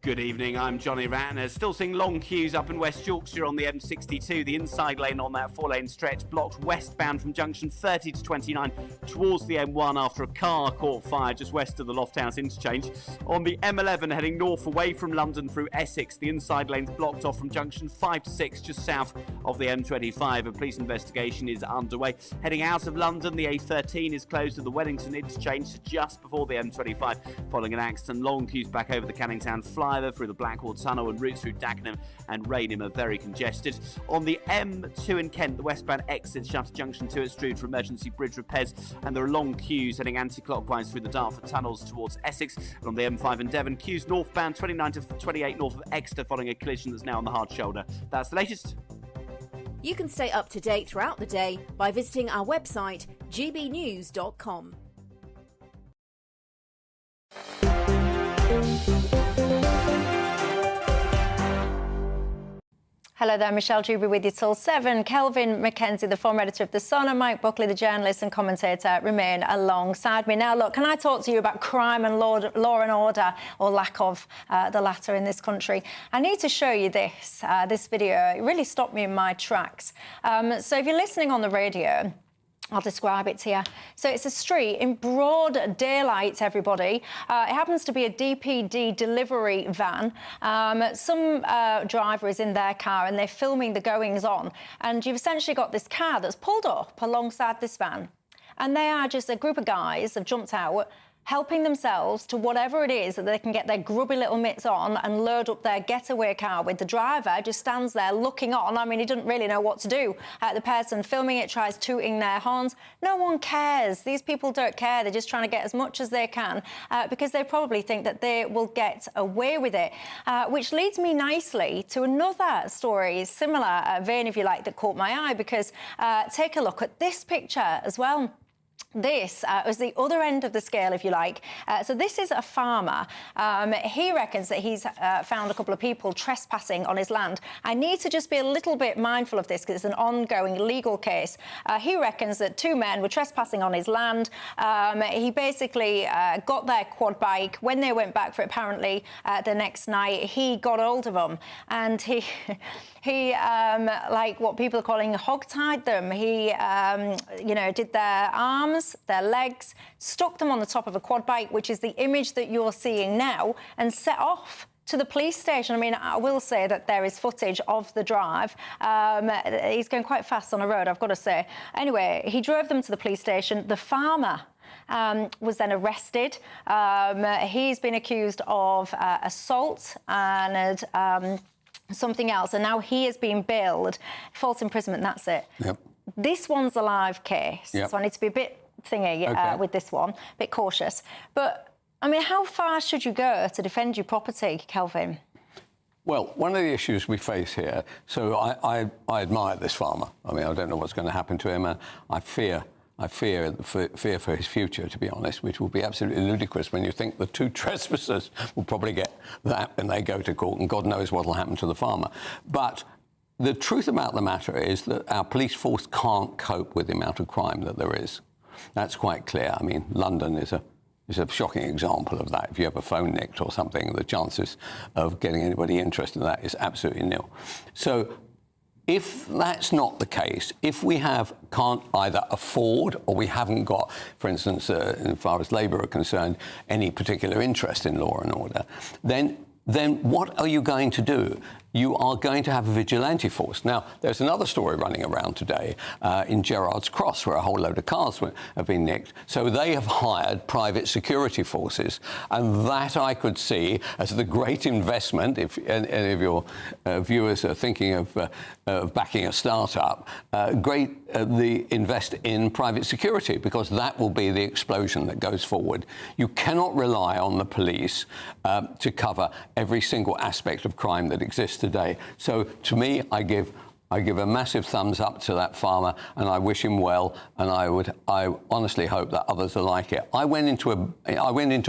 Good evening, I'm Johnny Ratner. Still seeing long queues up in West Yorkshire on the M62. The inside lane on that 4-lane stretch blocked westbound from junction 30 to 29 towards the M1 after a car caught fire just west of the Lofthouse interchange. On the M11 heading north away from London through Essex, the inside lane's blocked off from junction 5 to 6 just south of the M25. A police investigation is underway. Heading out of London, the A13 is closed at the Wellington interchange just before the M25 following an accident. Long queues back over the Canning Town flyover through the Blackwall Tunnel and routes through Dagenham and Rainham are very congested. On the M2 in Kent, the westbound exit shut at junction 2 at Strood for emergency bridge repairs, and there are long queues heading anti-clockwise through the Dartford tunnels towards Essex. And on the M5 in Devon, queues northbound 29 to 28 north of Exeter following a collision that's now on the hard shoulder. That's the latest. You can stay up to date throughout the day by visiting our website gbnews.com. Hello there, Michelle Dewberry with you till 7. Kelvin Mackenzie, the former editor of The Sun, and Mike Buckley, the journalist and commentator, remain alongside me. Now, look, can I talk to you about crime and law and order, or lack of the latter in this country? I need to show you this, this video. It really stopped me in my tracks. So if you're listening on the radio, I'll describe it to you. So it's a street in broad daylight, everybody. It happens to be a DPD delivery van. Some driver is in their car and they're filming the goings-on. And you've essentially got this car that's pulled up alongside this van. And they are just a group of guys have jumped out, helping themselves to whatever it is that they can get their grubby little mitts on and load up their getaway car with. The driver just stands there looking on. I mean, he doesn't really know what to do. The person filming it tries tooting their horns. No one cares. These people don't care. They're just trying to get as much as they can because they probably think that they will get away with it. Which leads me nicely to another story, similar vein, if you like, that caught my eye, because take a look at this picture as well. This was the other end of the scale, if you like. So this is a farmer. He reckons that he's found a couple of people trespassing on his land. I need to just be a little bit mindful of this because it's an ongoing legal case. He reckons that two men were trespassing on his land. He basically got their quad bike. When they went back for it, apparently the next night, he got hold of them and he like what people are calling hog-tied them. He, you know, did their arms, their legs, stuck them on the top of a quad bike, which is the image that you're seeing now, and set off to the police station. I mean, I will say that there is footage of the drive. He's going quite fast on a road, I've got to say. Anyway, he drove them to the police station. The farmer was then arrested. He's been accused of assault and something else, and now he is being bailed. False imprisonment, that's it. Yep. This one's a live case, so I need to be a bit thingy with this one, a bit cautious. But, I mean, how far should you go to defend your property, Kelvin? Well, one of the issues we face here, so I admire this farmer. I mean, I don't know what's going to happen to him. I fear for his future, to be honest, which will be absolutely ludicrous when you think the two trespassers will probably get that when they go to court, and God knows what will happen to the farmer. But the truth about the matter is that our police force can't cope with the amount of crime that there is. That's quite clear. I mean, London is a shocking example of that. If you have a phone nicked or something, the chances of getting anybody interested in that is absolutely nil. So if that's not the case, if we can't either afford or we haven't got, for instance, as far as Labour are concerned, any particular interest in law and order, then what are you going to do? You are going to have a vigilante force. Now, there's another story running around today in Gerrards Cross where a whole load of cars have been nicked. So they have hired private security forces. And that I could see as the great investment, if any of your viewers are thinking of backing a startup, invest in private security, because that will be the explosion that goes forward. You cannot rely on the police to cover every single aspect of crime that exists today. So to me, I give a massive thumbs up to that farmer, and I wish him well. And I honestly hope that others are like it. I went into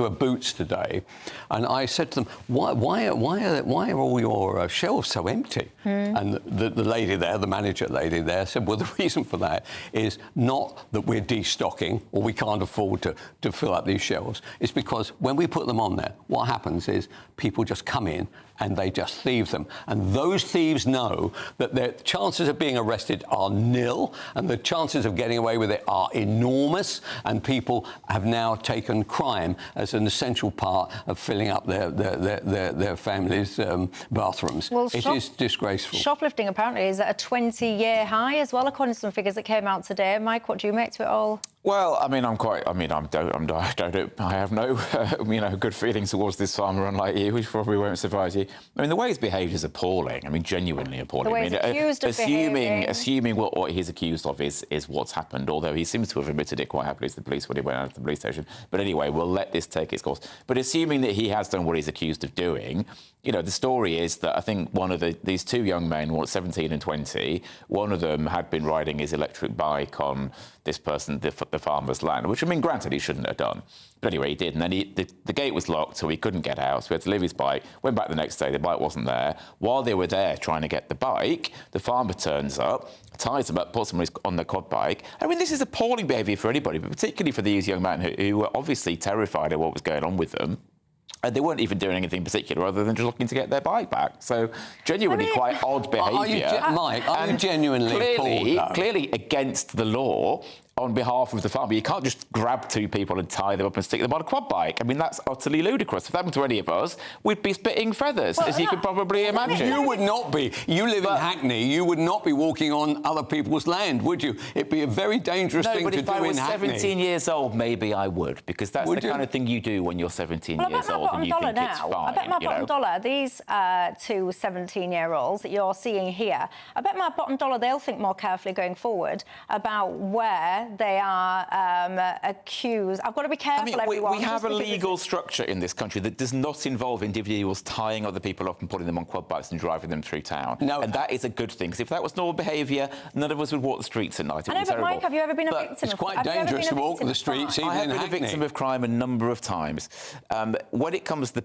a Boots today, and I said to them, "Why are all your shelves so empty?" And the lady there, the manager lady there, said, "Well, the reason for that is not that we're destocking or we can't afford to fill up these shelves. It's because when we put them on there, what happens is people just come in and they just thieve them. And those thieves know that their chances of being arrested are nil, and the chances of getting away with it are enormous, and people have now taken crime as an essential part of filling up their families' bathrooms. Well, it is disgraceful. Shoplifting apparently is at a 20-year high as well, according to some figures that came out today. Mike, what do you make to it all? Well, I mean, I have no, good feelings towards this farmer, unlike you, which probably won't surprise you. I mean, the way he's behaved is appalling. I mean, genuinely appalling. The way he's accused of behaving. Assuming what he's accused of is what's happened, although he seems to have admitted it quite happily to the police when he went out of the police station. But anyway, we'll let this take its course. But assuming that he has done what he's accused of doing, the story is that I think one of these two young men, 17 and 20, one of them had been riding his electric bike on this person, the farmer's land, which, I mean, granted, he shouldn't have done. But anyway, he did. And then the gate was locked, so he couldn't get out. So he had to leave his bike, went back the next day, the bike wasn't there. While they were there trying to get the bike, the farmer turns up, ties him up, puts him on the quad bike. I mean, this is appalling behaviour for anybody, but particularly for these young men who were obviously terrified of what was going on with them. And they weren't even doing anything particular other than just looking to get their bike back. So genuinely quite odd behaviour. Mike, are you genuinely appalled? Clearly against the law on behalf of the farmer. You can't just grab two people and tie them up and stick them on a quad bike. I mean, that's utterly ludicrous. If that happened to any of us, we'd be spitting feathers, as you could probably imagine. You would not be. You live in Hackney. You would not be walking on other people's land, would you? It'd be a very dangerous thing to do in Hackney. No, but if I was 17 years old, maybe I would, because that's the kind of thing you do when you're 17 years old and you think it's fine. I bet my bottom dollar, these two 17-year-olds that you're seeing here, I bet my bottom dollar they'll think more carefully going forward about where they are accused. I've got to be careful, everyone. We have a legal structure in this country that does not involve individuals tying other people up and putting them on quad bikes and driving them through town. No. And that is a good thing, because if that was normal behaviour, none of us would walk the streets at night. It would be terrible. Mike, have you ever been a victim It's quite dangerous to walk the streets, even in Hackney. I have been a victim of crime a number of times. When it comes to the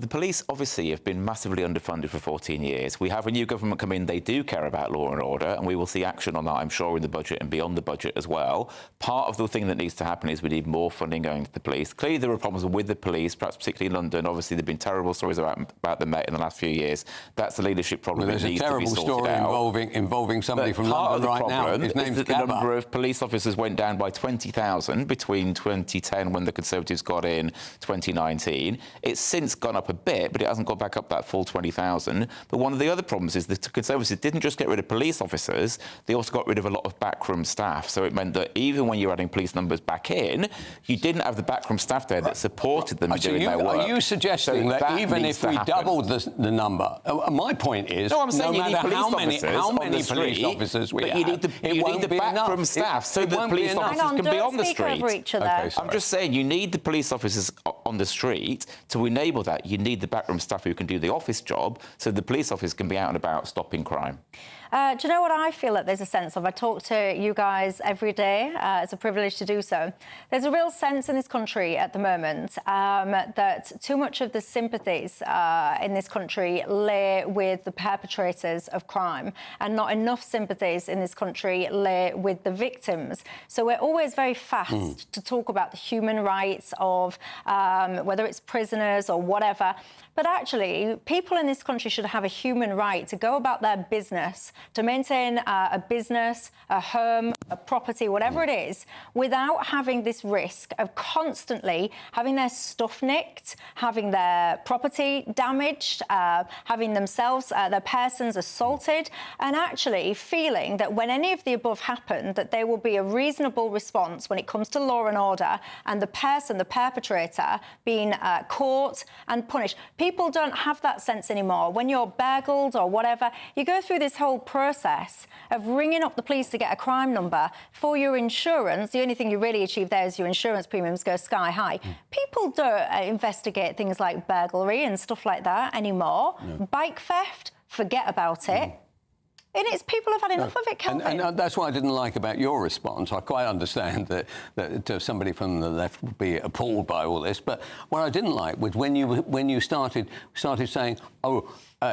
police obviously have been massively underfunded for 14 years. We have a new government come in, they do care about law and order, and we will see action on that, I'm sure, in the budget and beyond the budget as well. Part of the thing that needs to happen is we need more funding going to the police. Clearly there are problems with the police, perhaps particularly in London. Obviously there have been terrible stories about the Met in the last few years. That's a leadership problem. There's a terrible story involving somebody from London right now. His name's the number of police officers went down by 20,000 between 2010, when the Conservatives got in, 2019. It's since gone up a bit, but it hasn't got back up that full 20,000. But one of the other problems is the Conservatives didn't just get rid of police officers, they also got rid of a lot of backroom staff. So it meant that even when you're adding police numbers back in, you didn't have the backroom staff there that supported them in doing their work. Are you suggesting that even if we doubled the number, my point is, no matter how many police officers we have, you need the backroom staff so that police officers can be on the street. I'm just saying, you need the police officers on the street. To enable that, you need the backroom staff who can do the office job, so the police officers can be out and about stopping crime. Do you know what I feel that there's a sense of? I talk to you guys every day. It's a privilege to do so. There's a real sense in this country at the moment that too much of the sympathies in this country lay with the perpetrators of crime, and not enough sympathies in this country lay with the victims. So we're always very fast to talk about the human rights of whether it's prisoners or whatever. But actually, people in this country should have a human right to go about their business, to maintain a business, a home, a property, whatever it is, without having this risk of constantly having their stuff nicked, having their property damaged, having themselves, their persons assaulted, and actually feeling that when any of the above happened, that there will be a reasonable response when it comes to law and order, and the person, the perpetrator, being caught and punished. People don't have that sense anymore. When you're burgled or whatever, you go through this whole process of ringing up the police to get a crime number for your insurance. The only thing you really achieve there is your insurance premiums go sky high. People don't investigate things like burglary and stuff like that anymore. Bike theft, forget about it. And it's people have had enough of it, Kelvin. And that's what I didn't like about your response. I quite understand that somebody from the left would be appalled by all this. But what I didn't like was when you started saying, oh,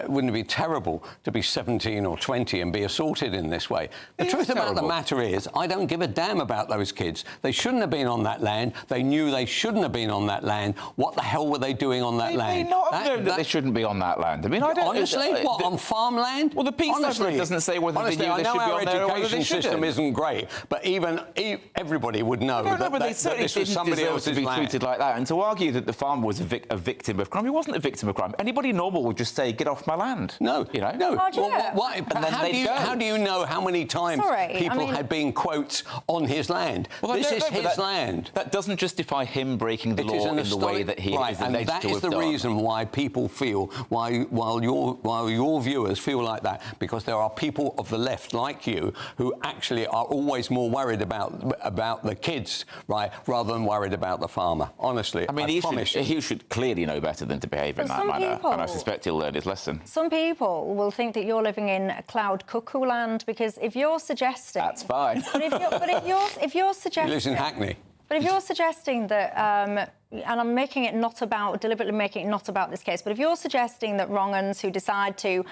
wouldn't it be terrible to be 17 or 20 and be assaulted in this way? The truth about the matter is, I don't give a damn about those kids. They shouldn't have been on that land. They knew they shouldn't have been on that land. What the hell were they doing on that land? They not have known that they shouldn't be on that land. I mean, I don't... Honestly? What, on farmland? Well, the peace letter doesn't say whether they knew they should be on there or whether they shouldn't. Our education system isn't great, but everybody would know that this was somebody else's be land. Treated like that. And to argue that the farmer was a victim of crime, he wasn't a victim of crime. Anybody normal would just say, get off my land. No, you know. No. And then they'd go. How do you know how many times people had been quotes on his land? Well, this is his land. That doesn't justify him breaking the law in the way that he is alleged to have done. And that is the reason why people feel, while your viewers feel like that, because there are people of the left like you who actually are always more worried about the kids, right, rather than worried about the farmer. Honestly, I mean, he should clearly know better than to behave in that manner, and I suspect he'll learn his lesson. Some people will think that you're living in a cloud cuckoo land, because if you're suggesting... That's fine. But if you're suggesting... He lives in Hackney. But if you're suggesting that, and I'm deliberately making it not about this case, but if you're suggesting that wrong-uns who decide to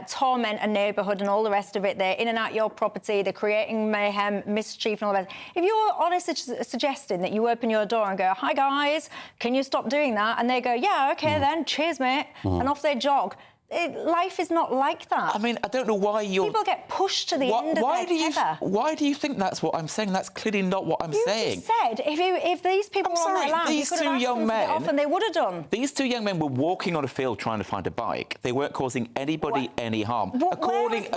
torment a neighbourhood and all the rest of it, they're in and out your property, they're creating mayhem, mischief and all that, if you're honestly suggesting that you open your door and go, hi guys, can you stop doing that? And they go, yeah, OK then, cheers mate, and off they jog. Life is not like that. I mean, I don't know why people get pushed to the end of their tether. Why do you think that's what I'm saying? That's clearly not what I'm saying. You just said if these people were on their land, you could have asked them to get off and they would have done. These two young men were walking on a field trying to find a bike. They weren't causing anybody any harm. According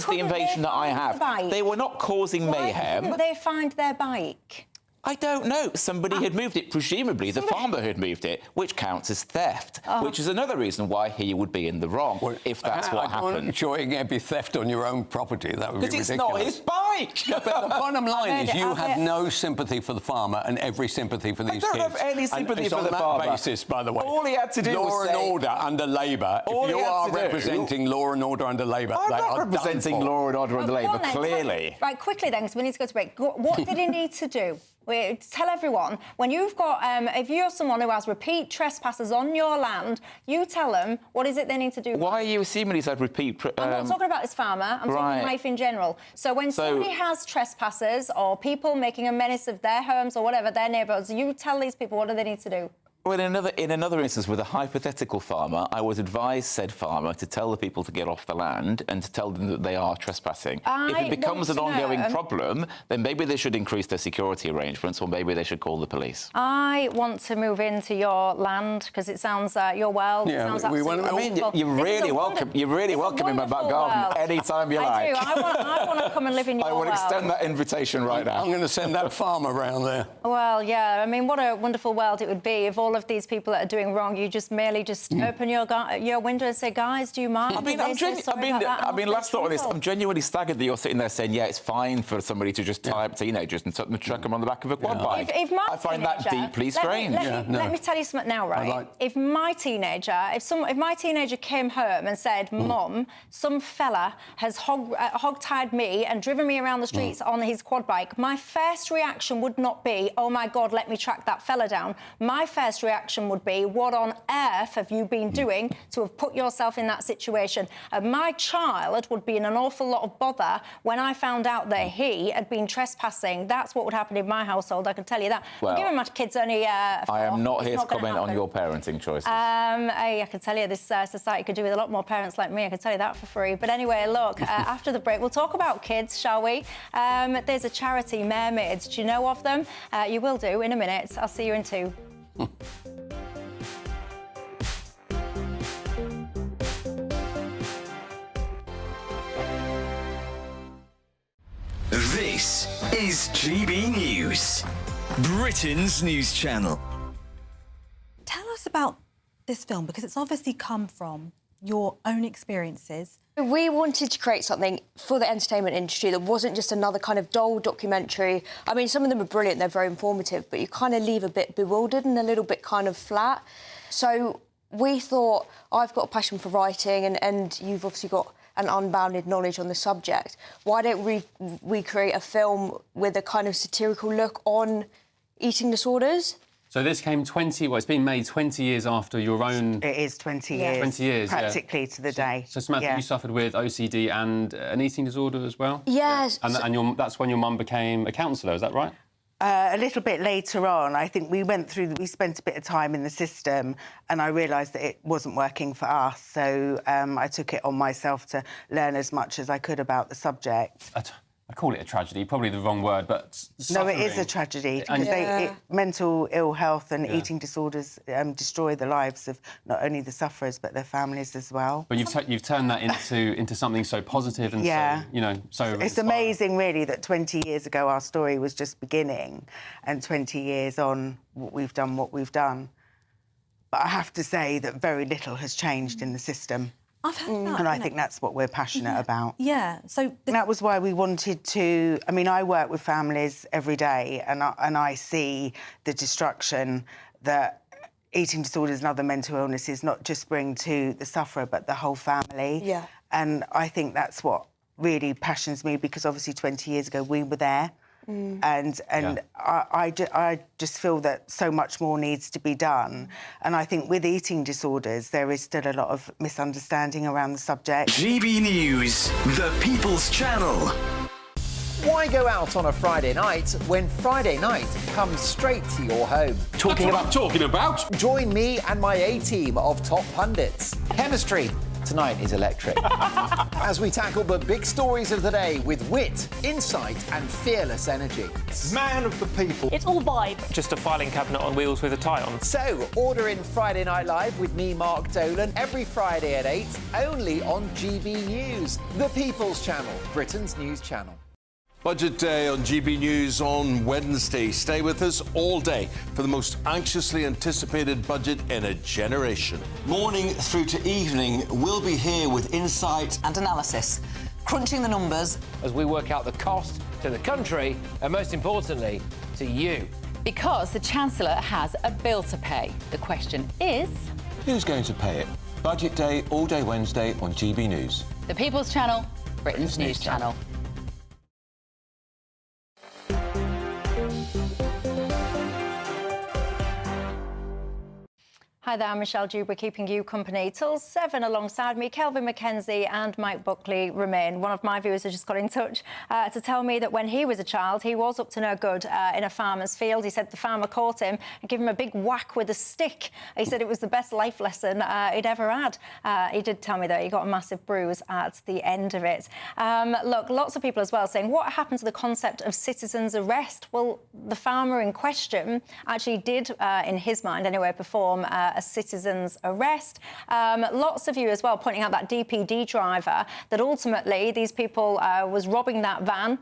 to the information that I have, they were not causing mayhem. Why couldn't they find their bike? I don't know. Somebody had moved it. Presumably, the farmer had moved it, which counts as theft, which is another reason why he would be in the wrong, if that's what happened. I'm sure it can't be theft on your own property. That would be ridiculous. Because it's not his bike. No, but the bottom line is you have no sympathy for the farmer and every sympathy for these kids. I don't have any sympathy for the farmer. On that basis, by the way. All he had to do was say... Law and order under Labour. If you are representing law and order under Labour, I'm not representing law and order under Labour, clearly. Right, quickly then, because we need to go to break. What did he need to do? Tell everyone, when you've got, if you're someone who has repeat trespassers on your land, you tell them what is it they need to do. Why are you assuming he's had repeat... I'm not talking about this farmer, I'm talking life in general. So when somebody has trespassers or people making a menace of their homes or whatever, their neighbourhoods, you tell these people what do they need to do. Well, in another instance, with a hypothetical farmer, I would advise said farmer to tell the people to get off the land and to tell them that they are trespassing. If it becomes an ongoing problem, then maybe they should increase their security arrangements, or maybe they should call the police. I want to move into your land because it sounds your world. Yeah, sounds absolutely wonderful. You're really welcome. You're really welcome in my back garden anytime you like. I want to come and live in your world. I would extend that invitation right now. I'm going to send that farmer around there. Well, yeah. I mean, what a wonderful world it would be if all of these people that are doing wrong, you just merely open your window and say, guys, do you mind? I mean, last thought on this, I'm genuinely staggered that you're sitting there saying, yeah, it's fine for somebody to just tie up teenagers and chuck them on the back of a quad bike. I find that deeply strange. Let me tell you something now, right? If my teenager came home and said, Mum, some fella has hog-tied me and driven me around the streets on his quad bike, my first reaction would not be, oh my God, let me track that fella down. My first reaction would be, what on earth have you been doing to have put yourself in that situation? My child would be in an awful lot of bother when I found out that he had been trespassing. That's what would happen in my household, I can tell you that. Well, given my kids only I am not here to comment on your parenting choices. I can tell you this society could do with a lot more parents like me, I can tell you that for free. But anyway, look, after the break, we'll talk about kids, shall we? There's a charity, Mermaids. Do you know of them? You will do in a minute. I'll see you in 2. This is GB News, Britain's news channel. Tell us about this film, because it's obviously come from your own experiences. We wanted to create something for the entertainment industry that wasn't just another kind of dull documentary. I mean, some of them are brilliant, they're very informative, but you kind of leave a bit bewildered and a little bit kind of flat. So we thought, I've got a passion for writing and you've obviously got an unbounded knowledge on the subject. Why don't we create a film with a kind of satirical look on eating disorders? So this came it's been made 20 years after your own... It is 20 years. 20 years, practically to the day. So Samantha, you suffered with OCD and an eating disorder as well? Yes. And that's when your mum became a counsellor, is that right? A little bit later on, I think we spent a bit of time in the system and I realised that it wasn't working for us. So I took it on myself to learn as much as I could about the subject. I call it a tragedy, probably the wrong word, but suffering. No, it is a tragedy because mental ill health and eating disorders destroy the lives of not only the sufferers but their families as well. But you've turned that into something so positive and so It's inspiring. amazing, really, that 20 years ago our story was just beginning, and 20 years on, we've done what we've done. But I have to say that very little has changed in the system. I've heard that. And I think that's what we're passionate about. Yeah, so... that was why we wanted to... I mean, I work with families every day and I see the destruction that eating disorders and other mental illnesses not just bring to the sufferer, but the whole family. Yeah. And I think that's what really passions me, because obviously 20 years ago we were there. And I just feel that so much more needs to be done. And I think with eating disorders, there is still a lot of misunderstanding around the subject. GB News, the People's Channel. Why go out on a Friday night when Friday night comes straight to your home? Talking about? Join me and my A-team of top pundits. Chemistry tonight is electric. As we tackle the big stories of the day with wit, insight and fearless energy. Man of the people. It's all vibe. Just a filing cabinet on wheels with a tie on. So, order in Friday Night Live with me, Mark Dolan, every Friday at 8, only on GB News, the People's Channel, Britain's news channel. Budget Day on GB News on Wednesday. Stay with us all day for the most anxiously anticipated budget in a generation. Morning through to evening, we'll be here with insight and analysis, crunching the numbers as we work out the cost to the country and, most importantly, to you. Because the Chancellor has a bill to pay. The question is... who's going to pay it? Budget Day all day Wednesday on GB News. The People's Channel, Britain's news channel. Hi there, I'm Michelle Dewberry, keeping you company till 7. Alongside me, Kelvin McKenzie and Mike Buckley remain. One of my viewers has just got in touch to tell me that when he was a child, he was up to no good in a farmer's field. He said the farmer caught him and gave him a big whack with a stick. He said it was the best life lesson he'd ever had. He did tell me that he got a massive bruise at the end of it. Look, lots of people as well saying, what happened to the concept of citizen's arrest? Well, the farmer in question actually did, in his mind anyway, perform a citizen's arrest. Lots of you as well pointing out that DPD driver, that ultimately these people was robbing that van.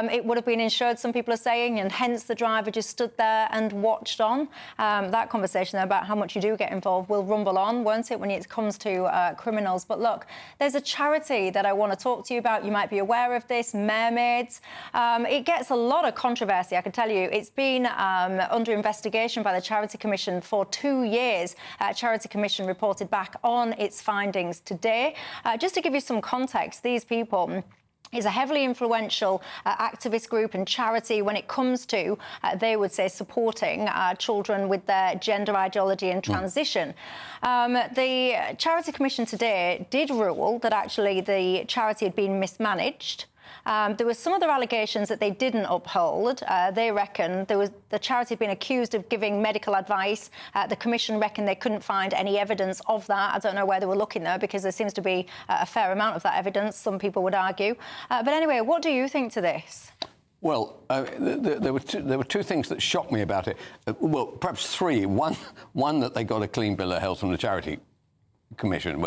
It would have been insured, some people are saying, and hence the driver just stood there and watched on. That conversation about how much you do get involved will rumble on, won't it, when it comes to criminals. But look, there's a charity that I want to talk to you about. You might be aware of this, Mermaids. It gets a lot of controversy, I can tell you. It's been under investigation by the Charity Commission for 2 years. Charity Commission reported back on its findings today. Just to give you some context, these people is a heavily influential activist group and charity when it comes to, they would say, supporting children with their gender ideology and transition. The Charity Commission today did rule that actually the charity had been mismanaged. There were some other allegations that they didn't uphold. They reckon the charity had been accused of giving medical advice. The Commission reckoned they couldn't find any evidence of that. I don't know where they were looking there, because there seems to be a fair amount of that evidence, some people would argue. But anyway, what do you think to this? Well, there were two things that shocked me about it. Well, perhaps three. One that they got a clean bill of health from the Charity Commission,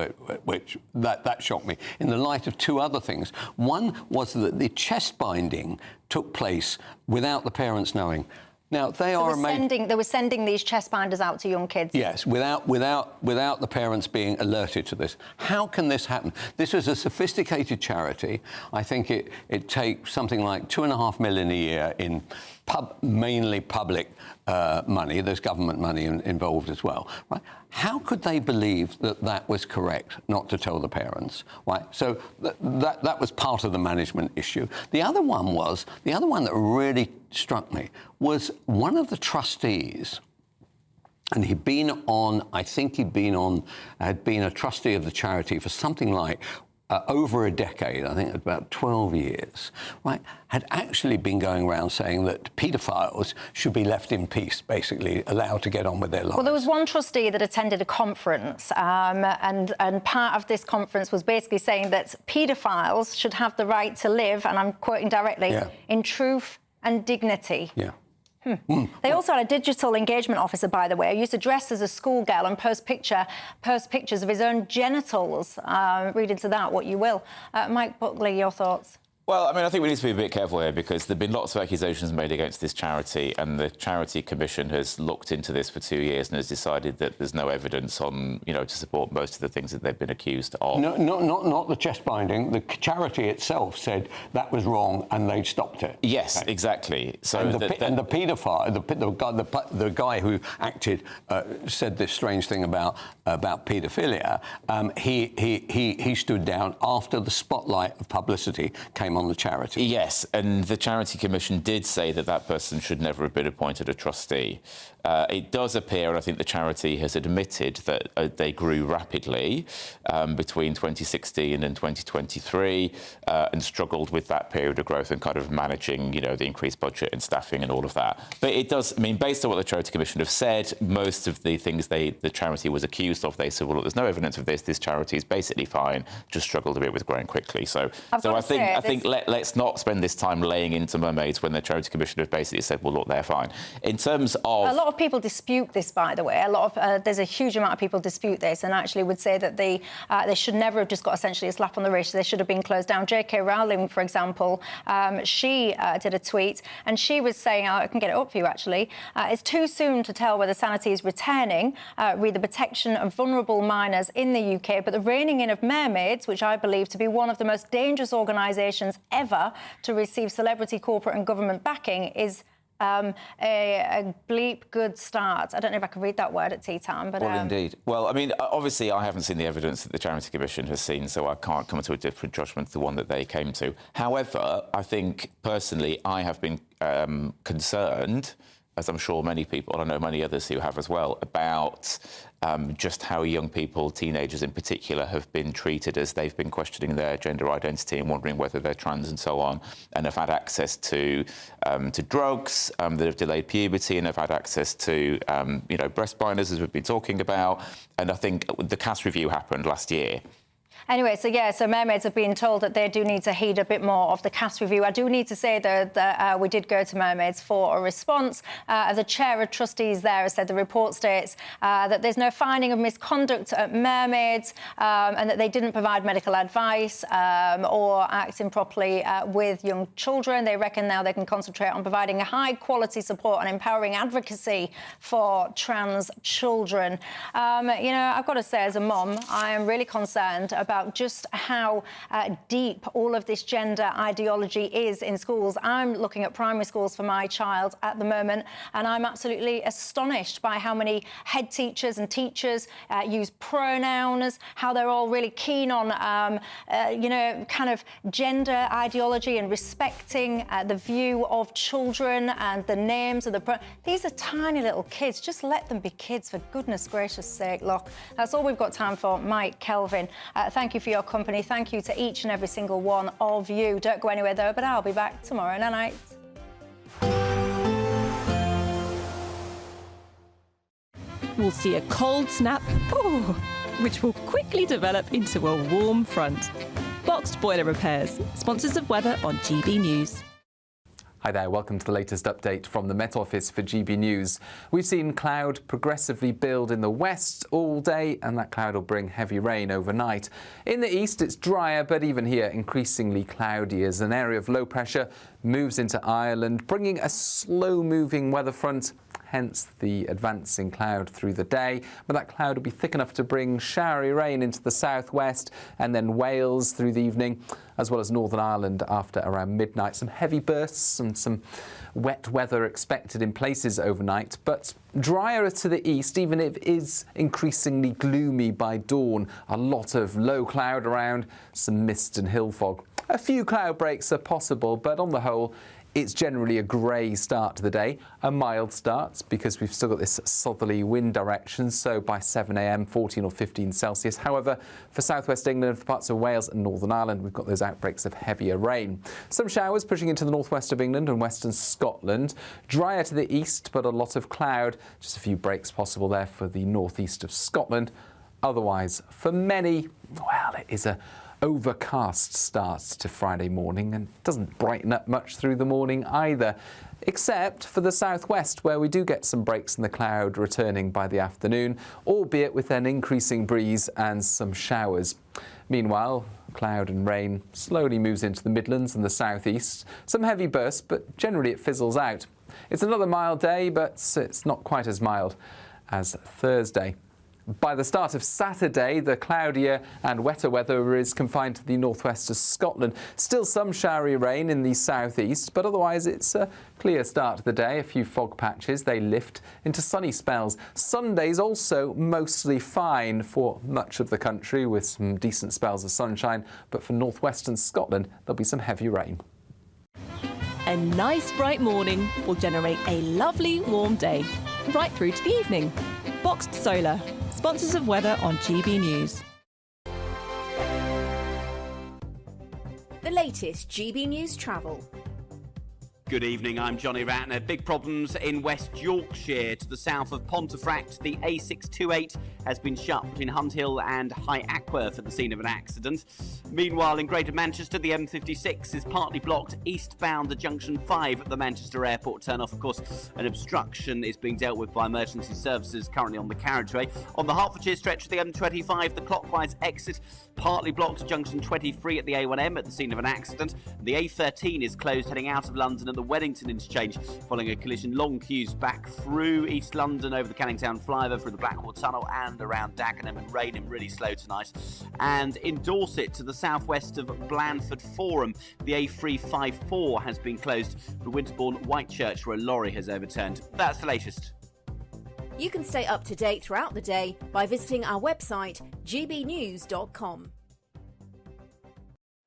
which that shocked me, in the light of two other things. One was that the chest binding took place without the parents knowing. Now, they were sending these chest binders out to young kids. Yes, without the parents being alerted to this. How can this happen? This is a sophisticated charity. I think it takes something like $2.5 million a year in mainly public money. There's government money involved as well, right? How could they believe that was correct, not to tell the parents, right? So that was part of the management issue. The other one that really struck me was one of the trustees, and had been a trustee of the charity for something like over a decade, I think about 12 years, right, had actually been going around saying that paedophiles should be left in peace, basically allowed to get on with their lives. Well, there was one trustee that attended a conference, and part of this conference was basically saying that paedophiles should have the right to live, and I'm quoting directly, in truth and dignity. Yeah. They also had a digital engagement officer, by the way, who used to dress as a schoolgirl and post pictures of his own genitals. Read into that what you will. Mike Buckley, your thoughts? Well, I mean, I think we need to be a bit careful here because there have been lots of accusations made against this charity, and the Charity Commission has looked into this for 2 years and has decided that there's no evidence on, to support most of the things that they've been accused of. No, not the chest binding. The charity itself said that was wrong, and they stopped it. Yes, exactly. So and the paedophile, the guy who acted, said this strange thing about paedophilia. He stood down after the spotlight of publicity came on the charity. Yes, and the Charity Commission did say that person should never have been appointed a trustee. It does appear, and I think the charity has admitted that they grew rapidly between 2016 and 2023 and struggled with that period of growth and kind of managing, the increased budget and staffing and all of that. But it does, based on what the Charity Commission have said, most of the things the charity was accused of, they said, well, look, there's no evidence of this. This charity is basically fine, just struggled a bit with growing quickly. So I think let's not spend this time laying into mermaids when the Charity Commission have basically said, well, look, they're fine. In terms of... A lot of people dispute this, by the way. There's a huge amount of people dispute this and actually would say that they should never have just got essentially a slap on the wrist. They should have been closed down. J.K. Rowling, for example, she did a tweet and she was saying, I can get it up for you actually, it's too soon to tell whether sanity is returning, read the protection of vulnerable minors in the UK, but the reining in of mermaids, which I believe to be one of the most dangerous organisations ever to receive celebrity, corporate and government backing, is a bleep good start. I don't know if I can read that word at tea time, but... Well, indeed. Well, obviously, I haven't seen the evidence that the Charity Commission has seen, so I can't come to a different judgment to the one that they came to. However, I think, personally, I have been concerned, as I'm sure many people, and I know many others who have as well, about just how young people, teenagers in particular, have been treated as they've been questioning their gender identity and wondering whether they're trans and so on, and have had access to drugs that have delayed puberty, and have had access to breast binders, as we've been talking about. And I think the CAS review happened last year. Anyway, so mermaids have been told that they do need to heed a bit more of the CAS review. I do need to say, though, that we did go to mermaids for a response. The chair of trustees there has said the report states that there's no finding of misconduct at mermaids and that they didn't provide medical advice or act improperly with young children. They reckon now they can concentrate on providing a high-quality support and empowering advocacy for trans children. I've got to say, as a mum, I am really concerned about just how deep all of this gender ideology is in schools. I'm looking at primary schools for my child at the moment, and I'm absolutely astonished by how many head teachers and teachers use pronouns, how they're all really keen on, kind of gender ideology and respecting the view of children and the names of the... These are tiny little kids. Just let them be kids, for goodness gracious sake. Look, that's all we've got time for. Mike, Kelvin, thank you for your company. Thank you to each and every single one of you. Don't go anywhere, though, but I'll be back tomorrow night. We'll see a cold snap, which will quickly develop into a warm front. Boxed Boiler Repairs, sponsors of weather on GB News. Hi there, welcome to the latest update from the Met Office for GB News. We've seen cloud progressively build in the west all day, and that cloud will bring heavy rain overnight. In the east, it's drier, but even here, increasingly cloudy as an area of low pressure moves into Ireland, bringing a slow-moving weather front, hence the advancing cloud through the day. But that cloud will be thick enough to bring showery rain into the southwest and then Wales through the evening, as well as Northern Ireland after around midnight. Some heavy bursts and some wet weather expected in places overnight, but drier to the east, even if it is increasingly gloomy by dawn. A lot of low cloud around, some mist and hill fog. A few cloud breaks are possible, but on the whole, it's generally a grey start to the day, a mild start because we've still got this southerly wind direction, so by 7 a.m, 14 or 15 Celsius. However, for southwest England, for parts of Wales and Northern Ireland, we've got those outbreaks of heavier rain. Some showers pushing into the northwest of England and western Scotland. Drier to the east, but a lot of cloud. Just a few breaks possible there for the northeast of Scotland. Otherwise, for many, well, it is a overcast start to Friday morning and doesn't brighten up much through the morning either, except for the southwest, where we do get some breaks in the cloud returning by the afternoon, albeit with an increasing breeze and some showers. Meanwhile, cloud and rain slowly moves into the Midlands and the southeast. Some heavy bursts, but generally it fizzles out. It's another mild day, but it's not quite as mild as Thursday. By the start of Saturday, the cloudier and wetter weather is confined to the northwest of Scotland. Still some showery rain in the southeast, but otherwise it's a clear start to the day. A few fog patches, they lift into sunny spells. Sunday's also mostly fine for much of the country with some decent spells of sunshine, but for northwestern Scotland there'll be some heavy rain. A nice bright morning will generate a lovely warm day, right through to the evening. Boxed Solar, sponsors of weather on GB News. The latest GB News travel. Good evening, I'm Johnny Ratner. Big problems in West Yorkshire to the south of Pontefract. The A628 has been shut between Hunt Hill and High Aqua for the scene of an accident. Meanwhile, in Greater Manchester, the M56 is partly blocked eastbound the Junction 5 at the Manchester Airport turnoff. Of course, an obstruction is being dealt with by emergency services currently on the carriageway. On the Hertfordshire stretch of the M25, the clockwise exit partly blocked at Junction 23 at the A1M at the scene of an accident. The A13 is closed heading out of London at the Weddington interchange following a collision. Long queues back through East London over the Canning Town flyover, through the Blackwall Tunnel and around Dagenham and Rainham, really slow tonight. And in Dorset to the southwest of Blandford Forum, the A354 has been closed for Winterbourne Whitechurch, where a lorry has overturned. That's the latest. You can stay up to date throughout the day by visiting our website gbnews.com.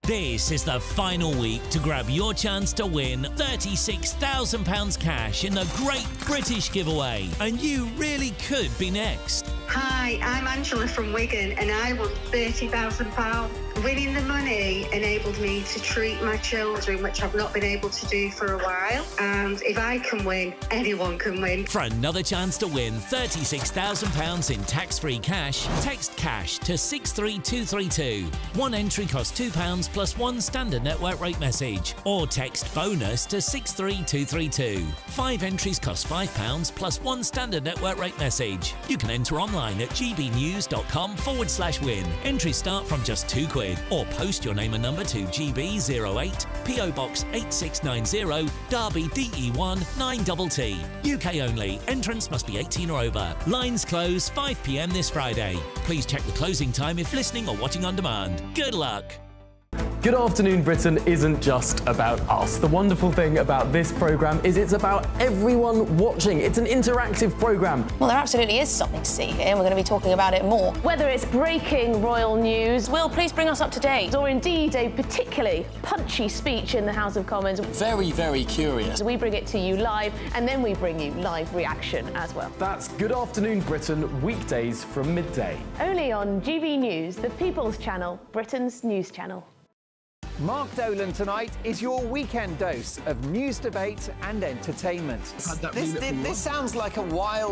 This is the final week to grab your chance to win £36,000 cash in the Great British Giveaway, and you really could be next. Hi, I'm Angela from Wigan and I won £30,000. Winning the money enabled me to treat my children, which I've not been able to do for a while. And if I can win, anyone can win. For another chance to win £36,000 in tax-free cash, text cash to 63232. One entry costs £2 plus one standard network rate message, or text bonus to 63232. 5 entries cost £5 plus one standard network rate message. You can enter online at gbnews.com/win. Entries start from just £2, or post your name and number to GB08 PO Box 8690 Derby DE1 9TT. UK only. Entrance must be 18 or over. Lines close 5 p.m. this Friday. Please check the closing time if listening or watching on demand. Good luck. Good Afternoon Britain isn't just about us. The wonderful thing about this programme is it's about everyone watching. It's an interactive programme. Well, there absolutely is something to see here, and we're going to be talking about it more. Whether it's breaking royal news, Will, please bring us up to date, or indeed a particularly punchy speech in the House of Commons. Very, very curious. We bring it to you live, and then we bring you live reaction as well. That's Good Afternoon Britain, weekdays from midday. Only on GB News, the People's Channel, Britain's news channel. Mark Dolan tonight is your weekend dose of news, debate and entertainment. This sounds like a wild